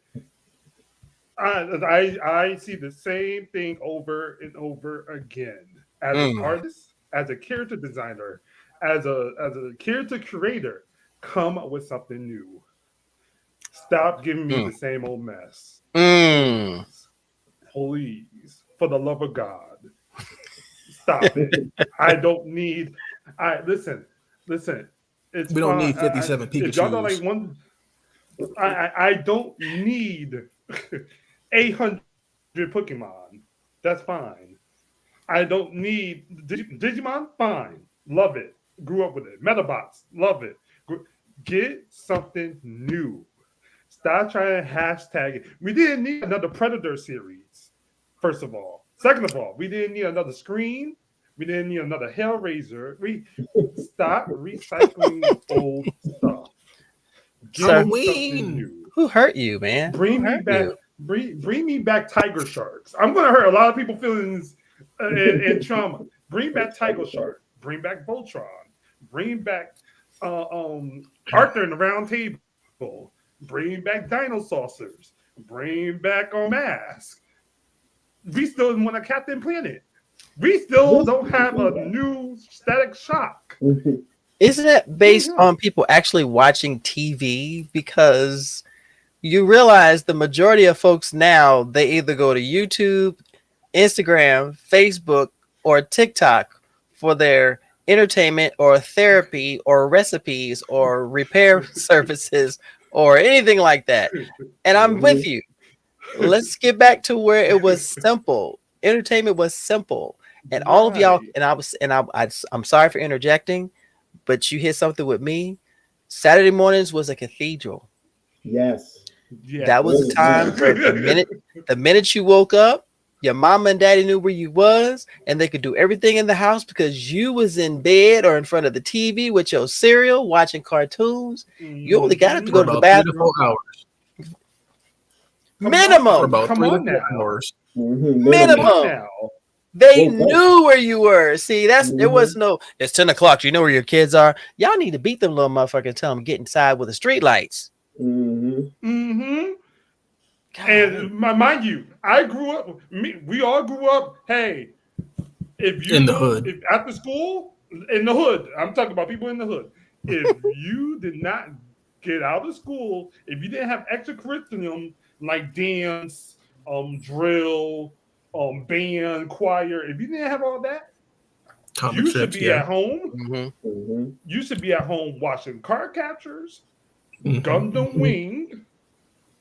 I see the same thing over and over again. As an artist, as a character designer, as a character creator, come up with something new. Stop giving me the same old mess. Please, for the love of God, stop it. I don't need. Listen. It's we don't need 57 Pikachu's. If y'all don't like one, I don't need 800 Pokemon. That's fine. I don't need Digimon. Fine, love it. Grew up with it. Metabots, love it. Get something new. Stop trying to hashtag it. We didn't need another Predator series, first of all. Second of all, we didn't need another Scream. We didn't need another Hellraiser. We stop recycling old stuff. Halloween. Who hurt you, man? Bring me back. Bring me back Tiger Sharks. I'm gonna hurt a lot of people's feelings and trauma. Bring back Tiger Shark. Bring back Voltron. Bring back Arthur and the Round Table. Bring back Dino Saucers. Bring back Mask. We still want a Captain Planet. We still don't have a new Static Shock. Isn't it based on people actually watching TV? Because you realize the majority of folks now, they either go to YouTube, Instagram, Facebook, or TikTok for their entertainment or therapy or recipes or repair services or anything like that. And I'm with you. Let's get back to where it was simple. Entertainment was simple. And all of y'all, I'm sorry for interjecting, but you hit something with me. Saturday mornings was a cathedral. Yes. That was the time for the minute you woke up, your mama and daddy knew where you was, and they could do everything in the house because you was in bed or in front of the TV with your cereal watching cartoons. You only got to go to the bathroom. Minimum. Come on now. Minimum. They knew where you were. See, there was no. It's 10 o'clock. You know where your kids are. Y'all need to beat them little motherfuckers and tell them get inside with the street lights. And mind you, I grew up. We all grew up. Hey, if you in the hood, if after school in the hood, I'm talking about people in the hood. If you did not get out of school, if you didn't have extra curriculum like dance, drill, band, choir, if you didn't have all that, Comic You should strips, be yeah. at home. Mm-hmm. You should be at home watching Card Captors, Mhm. Gundam Wing,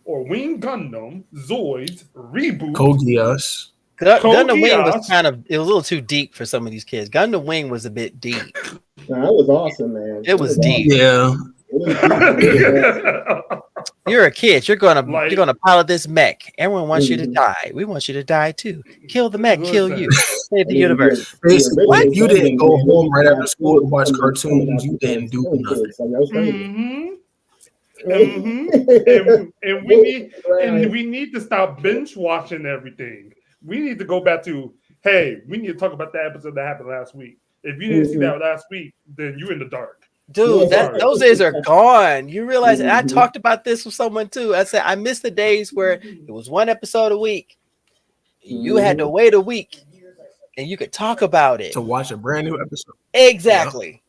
or Wing Gundam, Zoids, Reboot, Code Geass. Gundam Wing was Geass. kind of, it was a little too deep for some of these kids. Gundam Wing was a bit deep. Nah, that was awesome, man. It was deep. Yeah. You're a kid. You're gonna Like- pilot this mech. Everyone wants you to die. We want you to die too. Kill the mech. Kill you. Save the universe. Basically, original if you didn't go Gundam, home right man, after school to watch coming cartoons, out you didn't do to nothing. kids. Like, that was crazy. And we need to stop binge watching everything. We need to go back to, hey, we need to talk about that episode that happened last week. If you didn't see that last week, then you're in the dark. Dude, those days are gone. You realize, and I Mhm. talked about this with someone too. I said I miss the days where it was one episode a week. You had to wait a week, and you could talk about it. To watch a brand new episode. Exactly.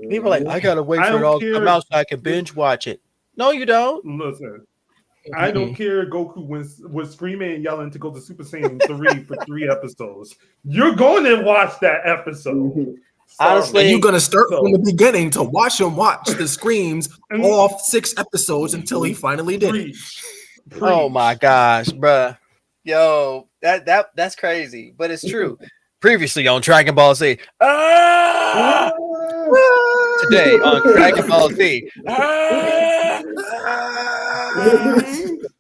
People are like, I gotta wait I for it don't all to come care. out so I can binge watch it. No, you don't. Listen, I don't care. Goku was screaming and yelling to go to Super Saiyan 3 for 3 episodes. You're going to watch that episode. Honestly, And you're gonna start from the beginning to watch him watch the screams off 6 episodes until he finally did it. Oh my gosh, bruh. Yo, that's crazy, but it's true. Previously on Dragon Ball Z. Today on Dragon Ball Z.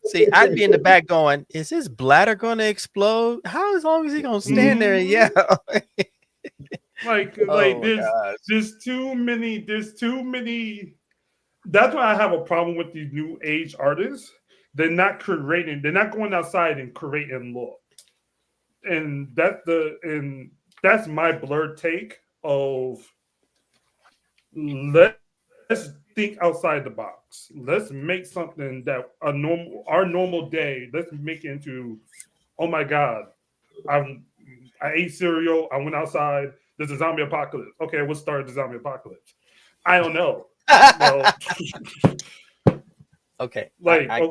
See, I'd be in the back going, is his bladder going to explode? How long is he going to stand there and yell? Like Oh, there's too many. That's why I have a problem with these new age artists. They're not creating. They're not going outside and creating look. And that's my blurred take of let's think outside the box. Let's make something that our normal day. Let's make it into, oh my god, I ate cereal. I went outside. There's a zombie apocalypse. Okay, we'll start the zombie apocalypse. I don't know. Okay. I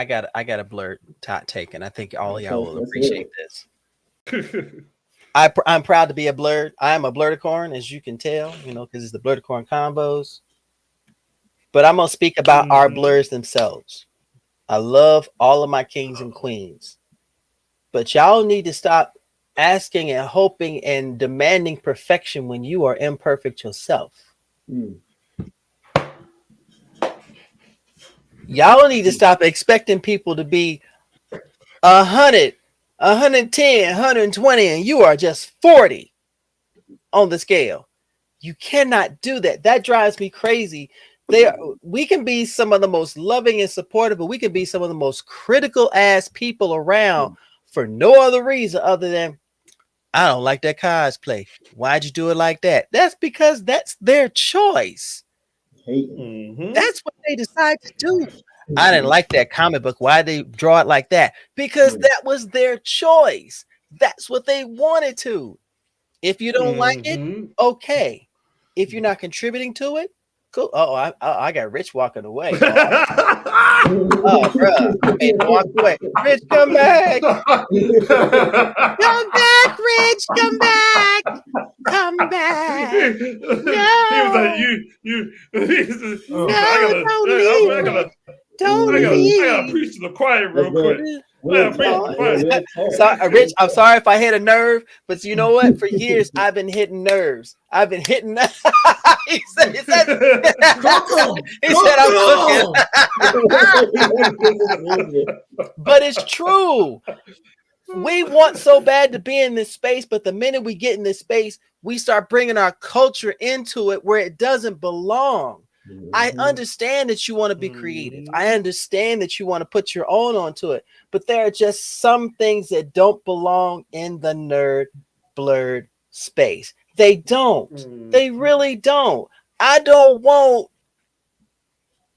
got a blurred take, and I think all of y'all will appreciate this. I'm proud to be a blurred. I am a Blerdicorn, as you can tell, because it's the Blerdicorn Convos. But I'm gonna speak about our blurs themselves. I love all of my kings and queens, but y'all need to stop asking and hoping and demanding perfection when you are imperfect yourself. Y'all need to stop expecting people to be 100, 110, 120, and you are just 40 on the scale. You cannot do that. That drives me crazy. We can be some of the most loving and supportive, but we can be some of the most critical ass people around for no other reason other than, I don't like that cosplay. Why'd you do it like that? That's because that's their choice. That's what they decide to do. I didn't like that comic book. Why'd they draw it like that? Because that was their choice. That's what they wanted to. If you don't like it, okay. If you're not contributing to it, cool. Oh, I got Rich walking away. Oh, bro, I made him walk away. Rich, come back. Come back, Rich. Come back. Come back. No. He was like, Don't I leave. gotta preach to the choir real quick. Rich, I'm sorry if I hit a nerve, but you know what? For years, I've been hitting nerves. I've been hitting. he said I'm cooking. But it's true. We want so bad to be in this space, but the minute we get in this space, we start bringing our culture into it where it doesn't belong. I understand that you want to be creative. I understand that you want to put your own onto it, but there are just some things that don't belong in the nerd blurred space. They don't. They really don't. I don't want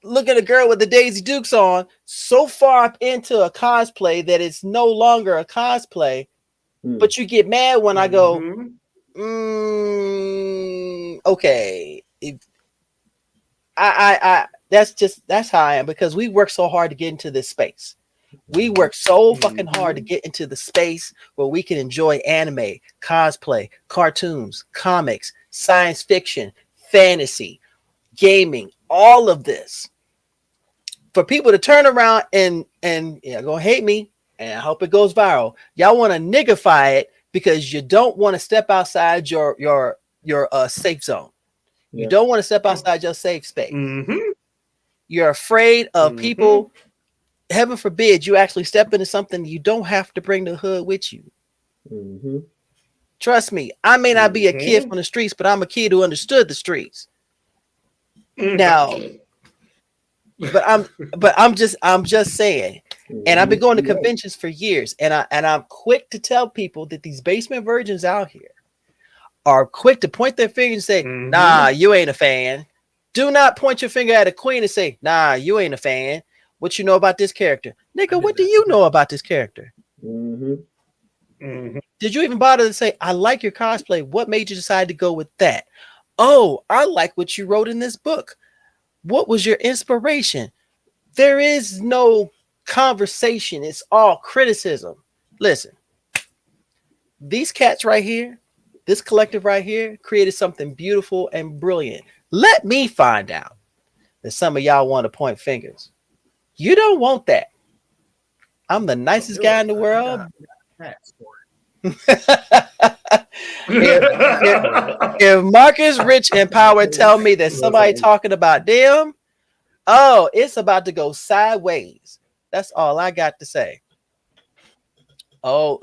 look at a girl with the Daisy Dukes on so far up into a cosplay that it's no longer a cosplay, but you get mad when I go, okay. I that's how I am, because we work so hard to get into this space. We work so fucking hard to get into the space where we can enjoy anime, cosplay, cartoons, comics, science fiction, fantasy, gaming, all of this. For people to turn around and go hate me, and I hope it goes viral. Y'all want to niggify it because you don't want to step outside your safe zone. You don't want to step outside your safe space. You're afraid of people. Heaven forbid you actually step into something you don't have to bring the hood with you. Trust me, I may not be a kid from the streets, but I'm a kid who understood the streets. Now, I'm just saying, and I've been going to conventions for years, and I'm quick to tell people that these basement virgins out here are quick to point their finger and say, nah, you ain't a fan. Do not point your finger at a queen and say, nah, you ain't a fan. What you know about this character? Nigga, what do you know about this character? Did you even bother to say, I like your cosplay? What made you decide to go with that? Oh, I like what you wrote in this book. What was your inspiration? There is no conversation. It's all criticism. Listen, these cats right here, this collective right here created something beautiful and brilliant. Let me find out that some of y'all want to point fingers. You don't want that. I'm the nicest guy in the world. If Marcus, Rich, and Power tell me that somebody talking about them, oh, it's about to go sideways. That's all I got to say. Oh.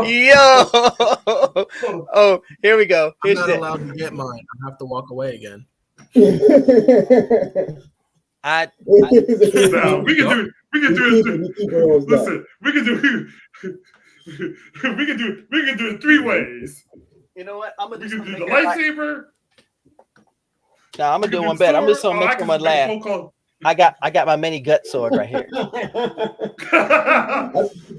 Yo. Oh, here we go. I'm not allowed to get mine. I have to walk away again. No, we can do it 3 ways. You know what? I'm gonna do the lightsaber. I'm gonna do one better. I'm just gonna make one laugh. I got my mini gut sword right here.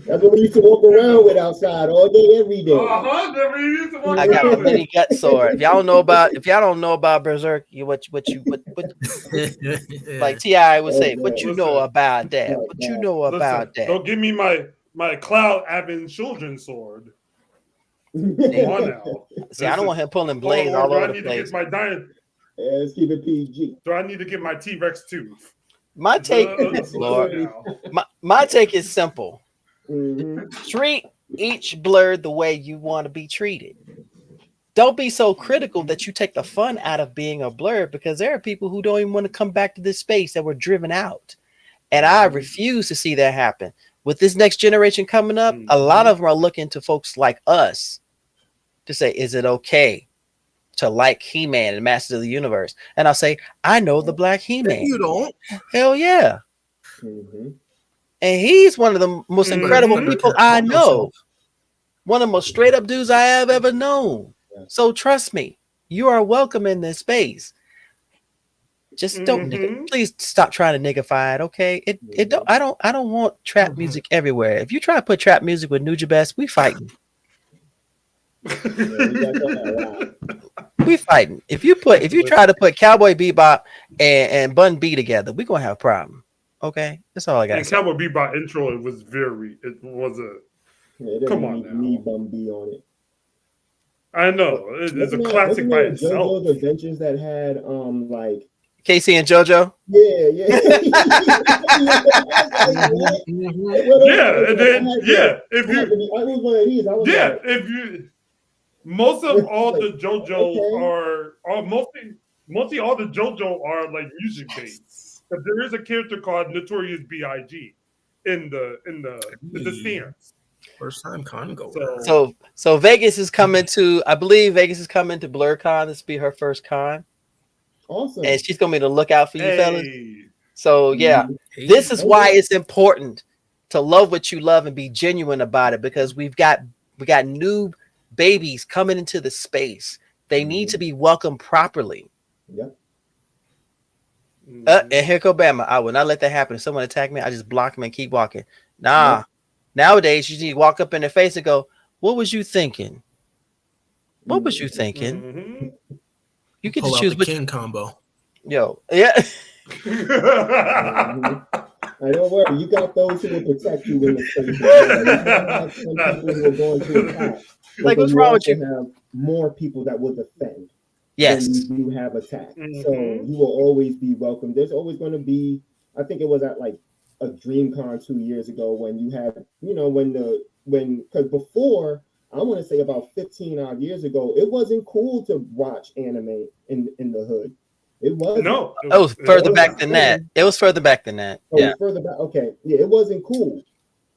That's what we used to walk around with outside all day, every day. I got my mini gut sword. If y'all don't know about Berserk, what like T.I. would say, what you know about that? What you know about that? Don't give me my Cloud Avon children's sword. Come on now. See, I don't want him pulling blades all over the place. Let's keep it PG. Do I need to get my T-Rex tooth? My take, Lord, my take is simple. Treat each blerd the way you want to be treated. Don't be so critical that you take the fun out of being a blerd, because there are people who don't even want to come back to this space that were driven out. And I refuse to see that happen. With this next generation coming up, a lot of them are looking to folks like us to say, is it okay to like He-Man and Masters of the Universe? And I'll say, I know the Black He-Man. You don't? Hell yeah. And he's one of the most incredible people I know. One of the most straight up dudes I have ever known. So trust me, you are welcome in this space. Just don't please stop trying to niggify it, okay? I don't want trap music everywhere. If you try to put trap music with Nujabes, we fighting. We fighting. If you try to put Cowboy Bebop and Bun B together, we're gonna have a problem. Okay, that's all I got. And Cowboy Bebop intro come on now. Bun B on it. I know it's a classic by itself. JoJo's Adventures that had like Casey and JoJo. Yeah. Most of all the JoJo mostly all the JoJo are like music based. But there is a character called Notorious B.I.G. in the stands. First time Congo. So Vegas is coming to, I believe Vegas is coming to BlurCon. This will be her first con. Awesome. And she's gonna be to look out for you fellas. So yeah, this is why it's important to love what you love and be genuine about it, because we got new babies coming into the space. They need to be welcomed properly. Yep. And here go Bama. I will not let that happen. If someone attack me, I just block them and keep walking. Nah. Yep. Nowadays, you need to walk up in their face and go, "What was you thinking? What was you thinking?" You get Pull to choose out the which king combo. Yo, yeah. I don't worry, you got those who will protect you in the space as well. You might have some people who are going to attack, but Like, then what's you wrong with also you? have more people that will defend Yes. than you do have attack. So you will always be welcome. There's always going to be, I think it was at like a DreamCon 2 years ago when you had, you know, because before, I want to say about 15 odd years ago, it wasn't cool to watch anime in the hood. It wasn't. No, It was further back than that. It was further back than that. Oh, Yeah. it's further back. Okay. Yeah, it wasn't cool.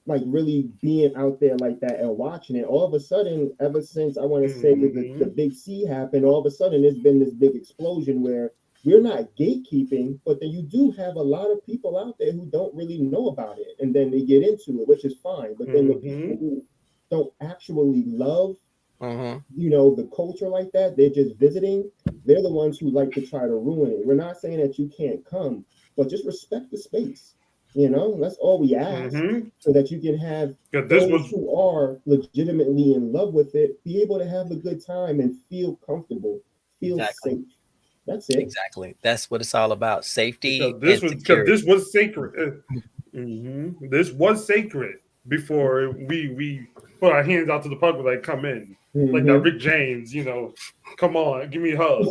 Like really being out there like that and watching it. All of a sudden, ever since I want to say the big C happened, all of a sudden there's been this big explosion where we're not gatekeeping, but then you do have a lot of people out there who don't really know about it. And then they get into it, which is fine. But then the people who don't actually love you know, the culture like that, they're just visiting, they're the ones who like to try to ruin it. We're not saying that you can't come, but just respect the space. You know, that's all we ask, so that you can have those who are legitimately in love with it be able to have a good time and feel comfortable, feel safe. That's it. Exactly. That's what it's all about. Safety. Because this was sacred. This was sacred before we put our hands out to the public, like, come in. Like that Rick James, you know, come on, give me a hug.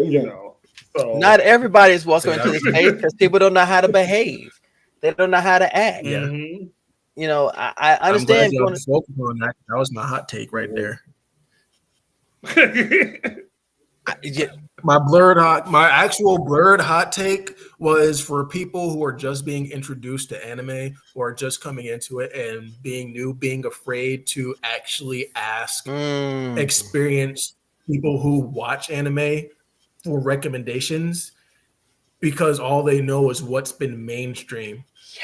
You know. So not everybody's welcome into the space because people don't know how to behave. They don't know how to act. You know, I understand. I'm glad y'all focused on that. That was my hot take right there. My actual blurred hot take was for people who are just being introduced to anime or just coming into it and being new, being afraid to actually ask experienced people who watch anime for recommendations, because all they know is what's been mainstream.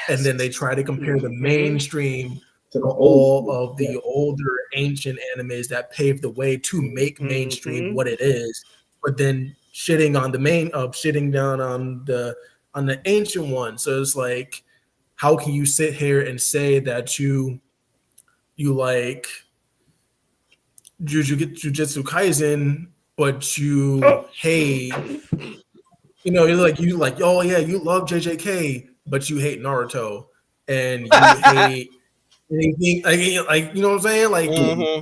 And then they try to compare the mainstream to all of the older ancient animes that paved the way to make mainstream what it is, but then shitting down on the ancient one. So it's like, how can you sit here and say that you like Jujutsu Kaisen, but you hate, you're like, oh yeah, you love JJK, but you hate Naruto, and you hate anything, like you know what I'm saying? Like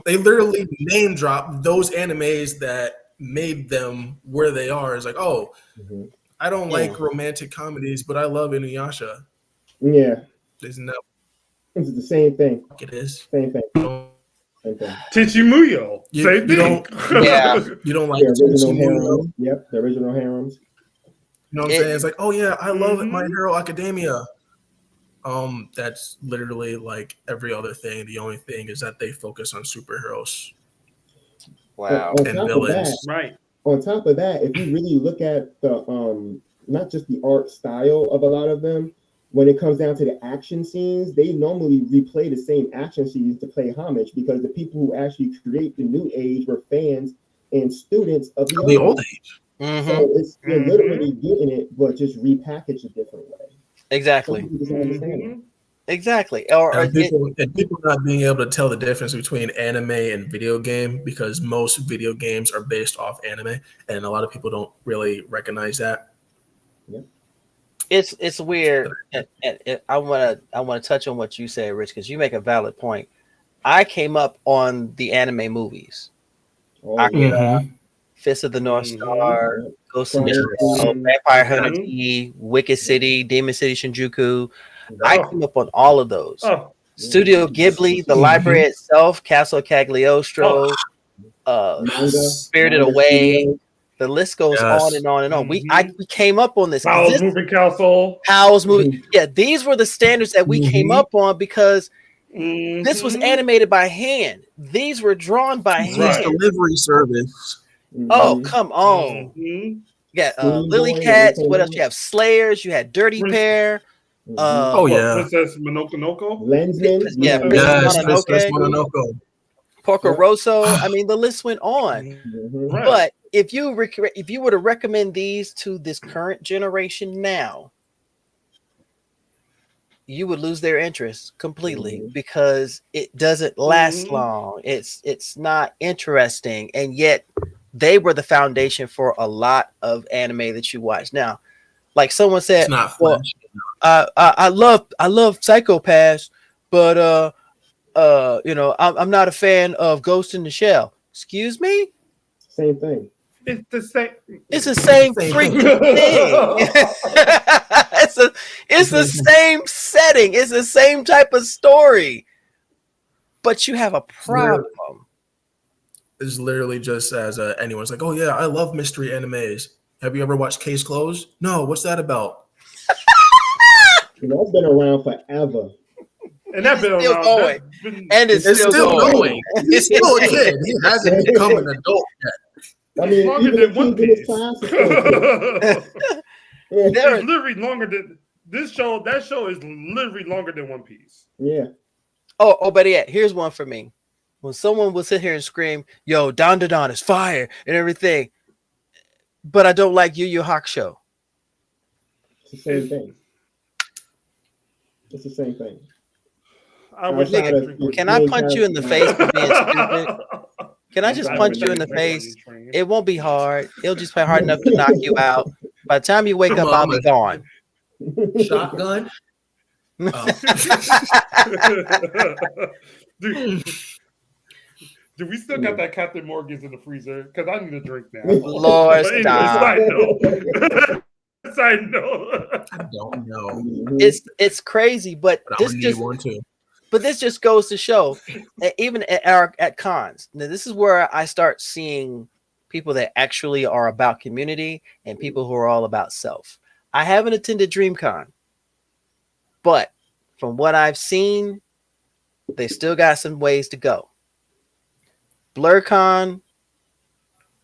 they literally name drop those animes that made them where they are. It's like, oh, I don't like romantic comedies, but I love Inuyasha. Yeah, isn't that? It's the same thing. It is same thing. Tichimuyo. Same thing. You don't like the original Tichimuyo? harems. Yep, the original harems. You know what I'm saying? It's like, oh yeah, I love My Hero Academia. That's literally like every other thing. The only thing is that they focus on superheroes. Wow. And villains. On top of that, if you really look at the not just the art style of a lot of them, when it comes down to the action scenes, they normally replay the same action scenes to pay homage, because the people who actually create the new age were fans and students of the old age. So it's you're literally getting it, but just repackaged a different way. Exactly. Exactly. And people not being able to tell the difference between anime and video game, because most video games are based off anime, and a lot of people don't really recognize that. Yep. It's weird, and I want to touch on what you said, Rich, because you make a valid point. I came up on the anime movies. Akira, Fist of the North Star, Ghost in the Shell, Vampire Hunter D, Wicked City, Demon City Shinjuku. I came up on all of those. Studio Ghibli, the library itself, Castle Cagliostro, Spirited Away. The list goes on and on and on. We came up on this. Howl's Moving Castle. Howl's Moving. Yeah, these were the standards that we came up on, because this was animated by hand. These were drawn by hand. Delivery service. Oh, come on. Yeah, Lily Cats. What else? You have Slayers. You had Dirty Pair. Princess Mononoke. Lensman. Princess Mononoke. Porco Rosso. I mean, the list went on. But if you were to recommend these to this current generation now, you would lose their interest completely, because it doesn't last long. It's not interesting, and yet they were the foundation for a lot of anime that you watch. Now, like someone said, It's not well, French. I love Psychopaths, but you know, I'm not a fan of Ghost in the Shell. Excuse me? Same thing. It's the same. It's the same Same freaking thing. It's the same setting. It's the same type of story. But you have a problem. It's literally just as anyone's like, oh yeah, I love mystery animes. Have you ever watched Case Closed? No, what's that about? That's been around forever. And that's been still around. going. That's been, And it's It's still going. He's still a kid. He hasn't become an adult yet. I mean, longer even than the One kids in his Piece. class is still a kid. It's literally longer than this show. That show is literally longer than One Piece. Yeah. Oh, but yeah, here's one for me. When someone will sit here and scream, yo, Don Da Don is fire and everything, but I don't like Yu Yu Hakusho. It's the same thing. It's the same thing. I wish Nigga, I could drink Can I punch you in the face for being stupid? Can I just punch you in the face? It won't be hard. It'll just be hard enough to knock you out. By the time you wake up, I'll be gone. Shotgun. Do we still got that Captain Morgan's in the freezer? Because I need a drink now. Lord, But anyway, stop. side note. Side note. I don't know. It's crazy, but But I'm this gonna just need one too. But this just goes to show that even at cons, now this is where I start seeing people that actually are about community and people who are all about self. I haven't attended DreamCon, but from what I've seen, they still got some ways to go. BlurCon,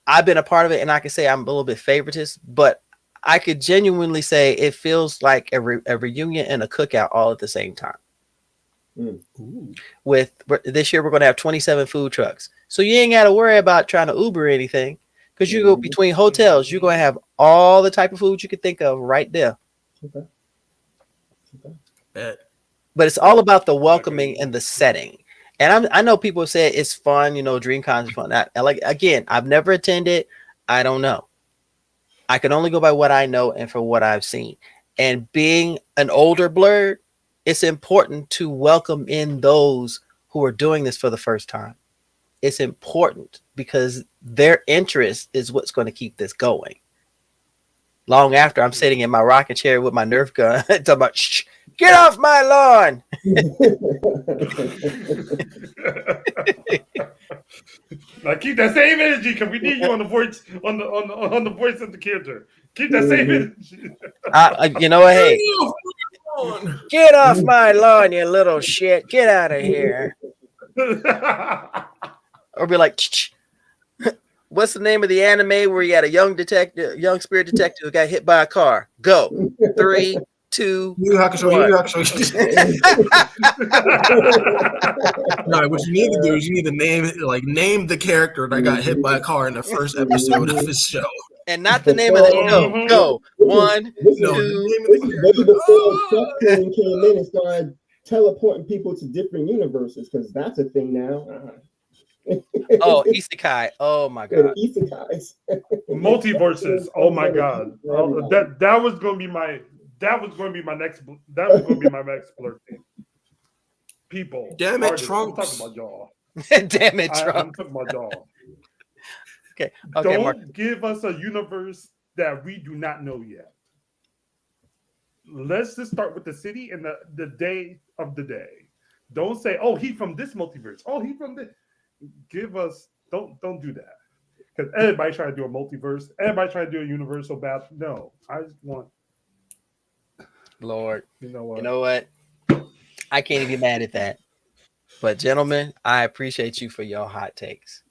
I've been a part of it, and I can say I'm a little bit favoritist, but I could genuinely say it feels like a reunion and a cookout all at the same time. With this year, we're going to have 27 food trucks, so you ain't got to worry about trying to Uber or anything, because you go between hotels, you're going to have all the type of food you could think of right there. But it's all about the welcoming and the setting. And I know people say it's fun, you know, DreamCon is fun. I've never attended. I don't know. I can only go by what I know and for what I've seen. And being an older Blerd, it's important to welcome in those who are doing this for the first time. It's important because their interest is what's going to keep this going. Long after I'm sitting in my rocking chair with my Nerf gun, talking about, shh, get off my lawn. Now keep that same energy, because we need you on the voice on the voice of the character. Keep that same energy. You know what? Hey, get off my lawn, you little shit. Get out of here. Or be like, what's the name of the anime where you had a young spirit detective who got hit by a car? Go. 3, 2, 1. No, what you need to do is you need to name the character that got hit by a car in the first episode of this show. And not the name of the show. Go. 1, 2. Maybe before Chuck came in and started teleporting people to different universes, because that's a thing now. Oh, Isekai. Oh my god. Isekais. Multiverses. Oh my god. That was going to be my next Blerd thing. People. Damn it, artists, I'm Trunks. talking about y'all. Damn it, I'm Trump. talking about y'all. Okay, Don't Mark. give us a universe that we do not know yet. Let's just start with the city and the day of the day. Don't say, oh, he from this multiverse. Oh, he from this. Give us, don't do that. Because everybody trying to do a multiverse. Everybody trying to do a universal battle. No, I just want. Lord. You know what? You know what? I can't even be mad at that. But gentlemen, I appreciate you for your hot takes.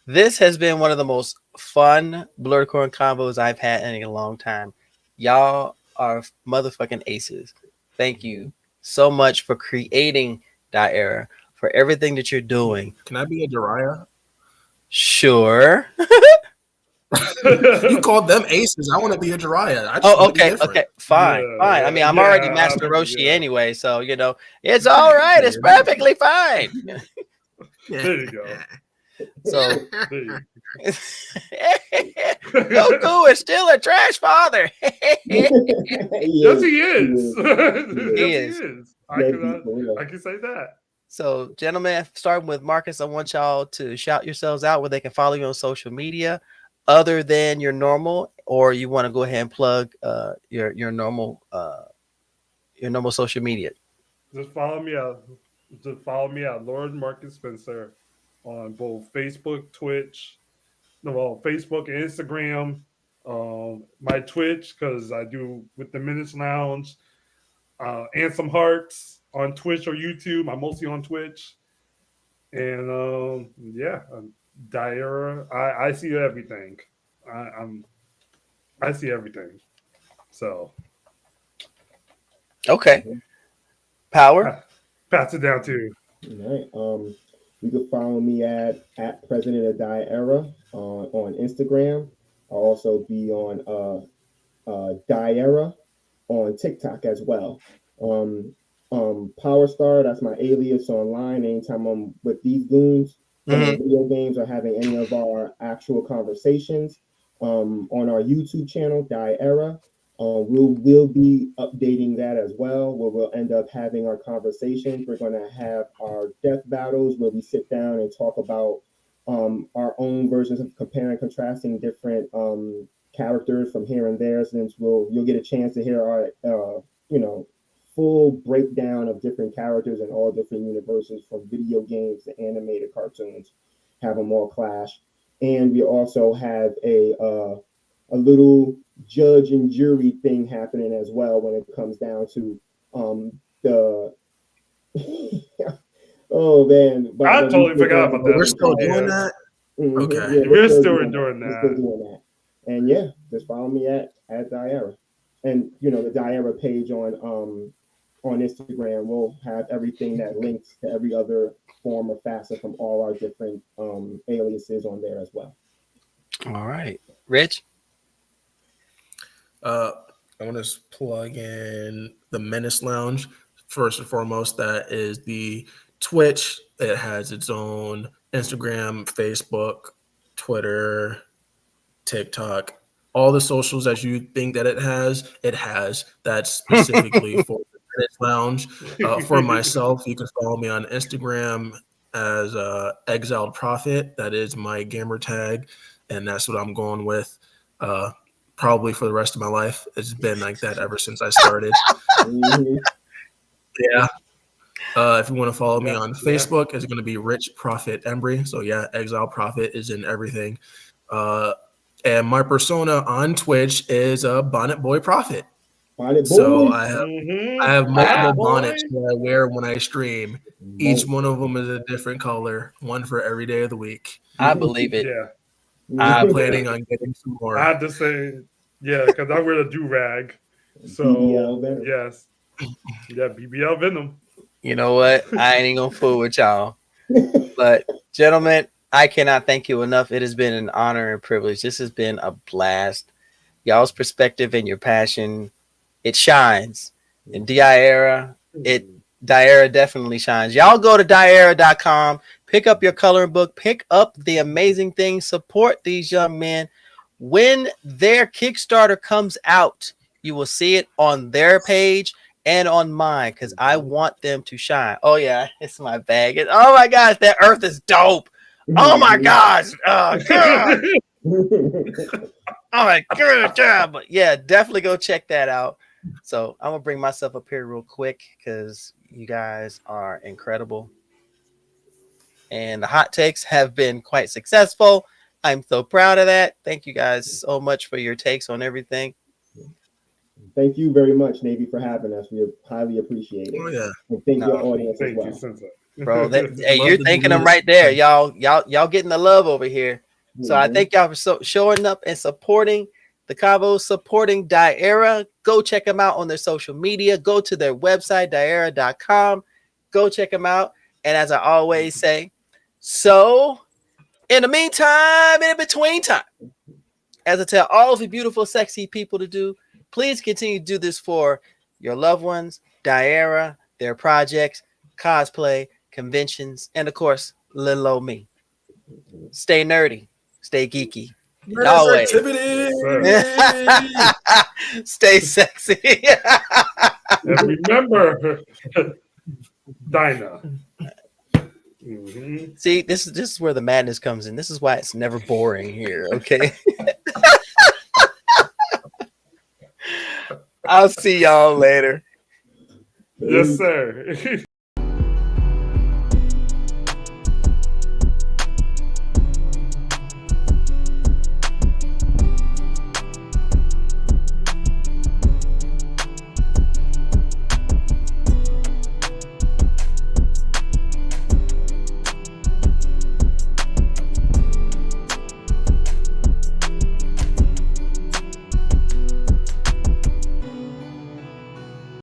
This has been one of the most fun Blerdicorn Convos I've had in a long time. Y'all are motherfucking aces. Thank you so much for creating that era, for everything that you're doing. Can I be a Jiraiya? Sure. You called them aces. I want to be a Jiraiya. Oh, okay, fine. I mean, I'm already Master Roshi anyway, so you know it's all right. It's perfectly fine. There you go. So There you Goku is still a trash father. Yes, he is. He Yes, is. he is. Deadbeat for real. I can say that. So, gentlemen, starting with Marcus, I want y'all to shout yourselves out where they can follow you on social media, other than your normal, or you want to go ahead and plug your normal social media. Just follow me out. Lord Marcus Spencer, on both Facebook, Twitch, Facebook and Instagram. My Twitch, because I do with the Minutes Lounge, and some hearts on Twitch or YouTube. I'm mostly on Twitch, and Diera. I see everything. I see everything. So Okay. Power. pass it down to you. All right. You can follow me at President of Diera on Instagram. I'll also be on Diera on TikTok as well. Power Star, that's my alias online. Anytime I'm with these goons playing video games or having any of our actual conversations. On our YouTube channel, Diera. We'll be updating that as well, where we'll end up having our conversations. We're going to have our death battles where we sit down and talk about our own versions of comparing and contrasting different characters from here and there. Since you'll get a chance to hear our full breakdown of different characters in all different universes, from video games to animated cartoons, have them all clash. And we also have a little judge and jury thing happening as well when it comes down to the oh man, but I totally forgot about that. We're still doing that. Mm-hmm. Okay. Yeah, We're still doing doing We're that. still doing that. And yeah, just follow me at Diera. And the Diera page on Instagram will have everything that links to every other form or facet from all our different aliases on there as well. All right. Rich. I want to plug in the Menace Lounge. First and foremost, that is the Twitch. It has its own Instagram, Facebook, Twitter, TikTok, all the socials that you think that it has. That's specifically for the Menace Lounge. For myself, you can follow me on Instagram as Exiled Prophet. That is my gamer tag, and that's what I'm going with. Probably for the rest of my life. It's been like that ever since I started. Mm-hmm. Yeah. If you want to follow me on Facebook, it's going to be Rich Prophet Embry. So yeah, Exile Prophet is in everything. And my persona on Twitch is a Bonnet Boy Prophet. Bonnet So Boy. I have multiple Boy. bonnets that I wear when I stream. Each one of them is a different color, one for every day of the week. I believe it. Yeah. I'm planning on getting some more. I have to say, yeah, because I wear a do-rag. So, BBL Venom. yes. Yeah, BBL Venom. You know what? I ain't gonna fool with y'all. But gentlemen, I cannot thank you enough. It has been an honor and privilege. This has been a blast. Y'all's perspective and your passion, it shines. In Diera, Diera definitely shines. Y'all go to diera.com, pick up your coloring book, pick up the amazing things, support these young men. When their Kickstarter comes out, you will see it on their page and on mine, because I want them to shine. Oh yeah, it's my bag. Oh my gosh, that earth is dope. Oh my gosh. Oh god. Oh my good job. But yeah, definitely go check that out. So I'm gonna bring myself up here real quick because you guys are incredible. And the hot takes have been quite successful. I'm so proud of that. Thank you guys so much for your takes on everything. Thank you very much, Navy, for having us. We highly appreciate it. Oh yeah. And thank your audience as Thank well. you, Sensei. Bro, hey, Love you're to thanking do them this. right there. Y'all getting the love over here. So I thank y'all for showing up and supporting the Convo, supporting Diera. Go check them out on their social media. Go to their website, diera.com. Go check them out. And as I always say, so in the meantime, in between time, as I tell all of the beautiful, sexy people to do, please continue to do this for your loved ones, Diera, their projects, cosplay, conventions, and of course, little old me. Stay nerdy. Stay geeky. Nerd Always. activity. Stay sexy. And remember, Dinah. Mm-hmm. See, this is where the madness comes in. This is why it's never boring here. Okay. I'll see y'all later. Yes, sir.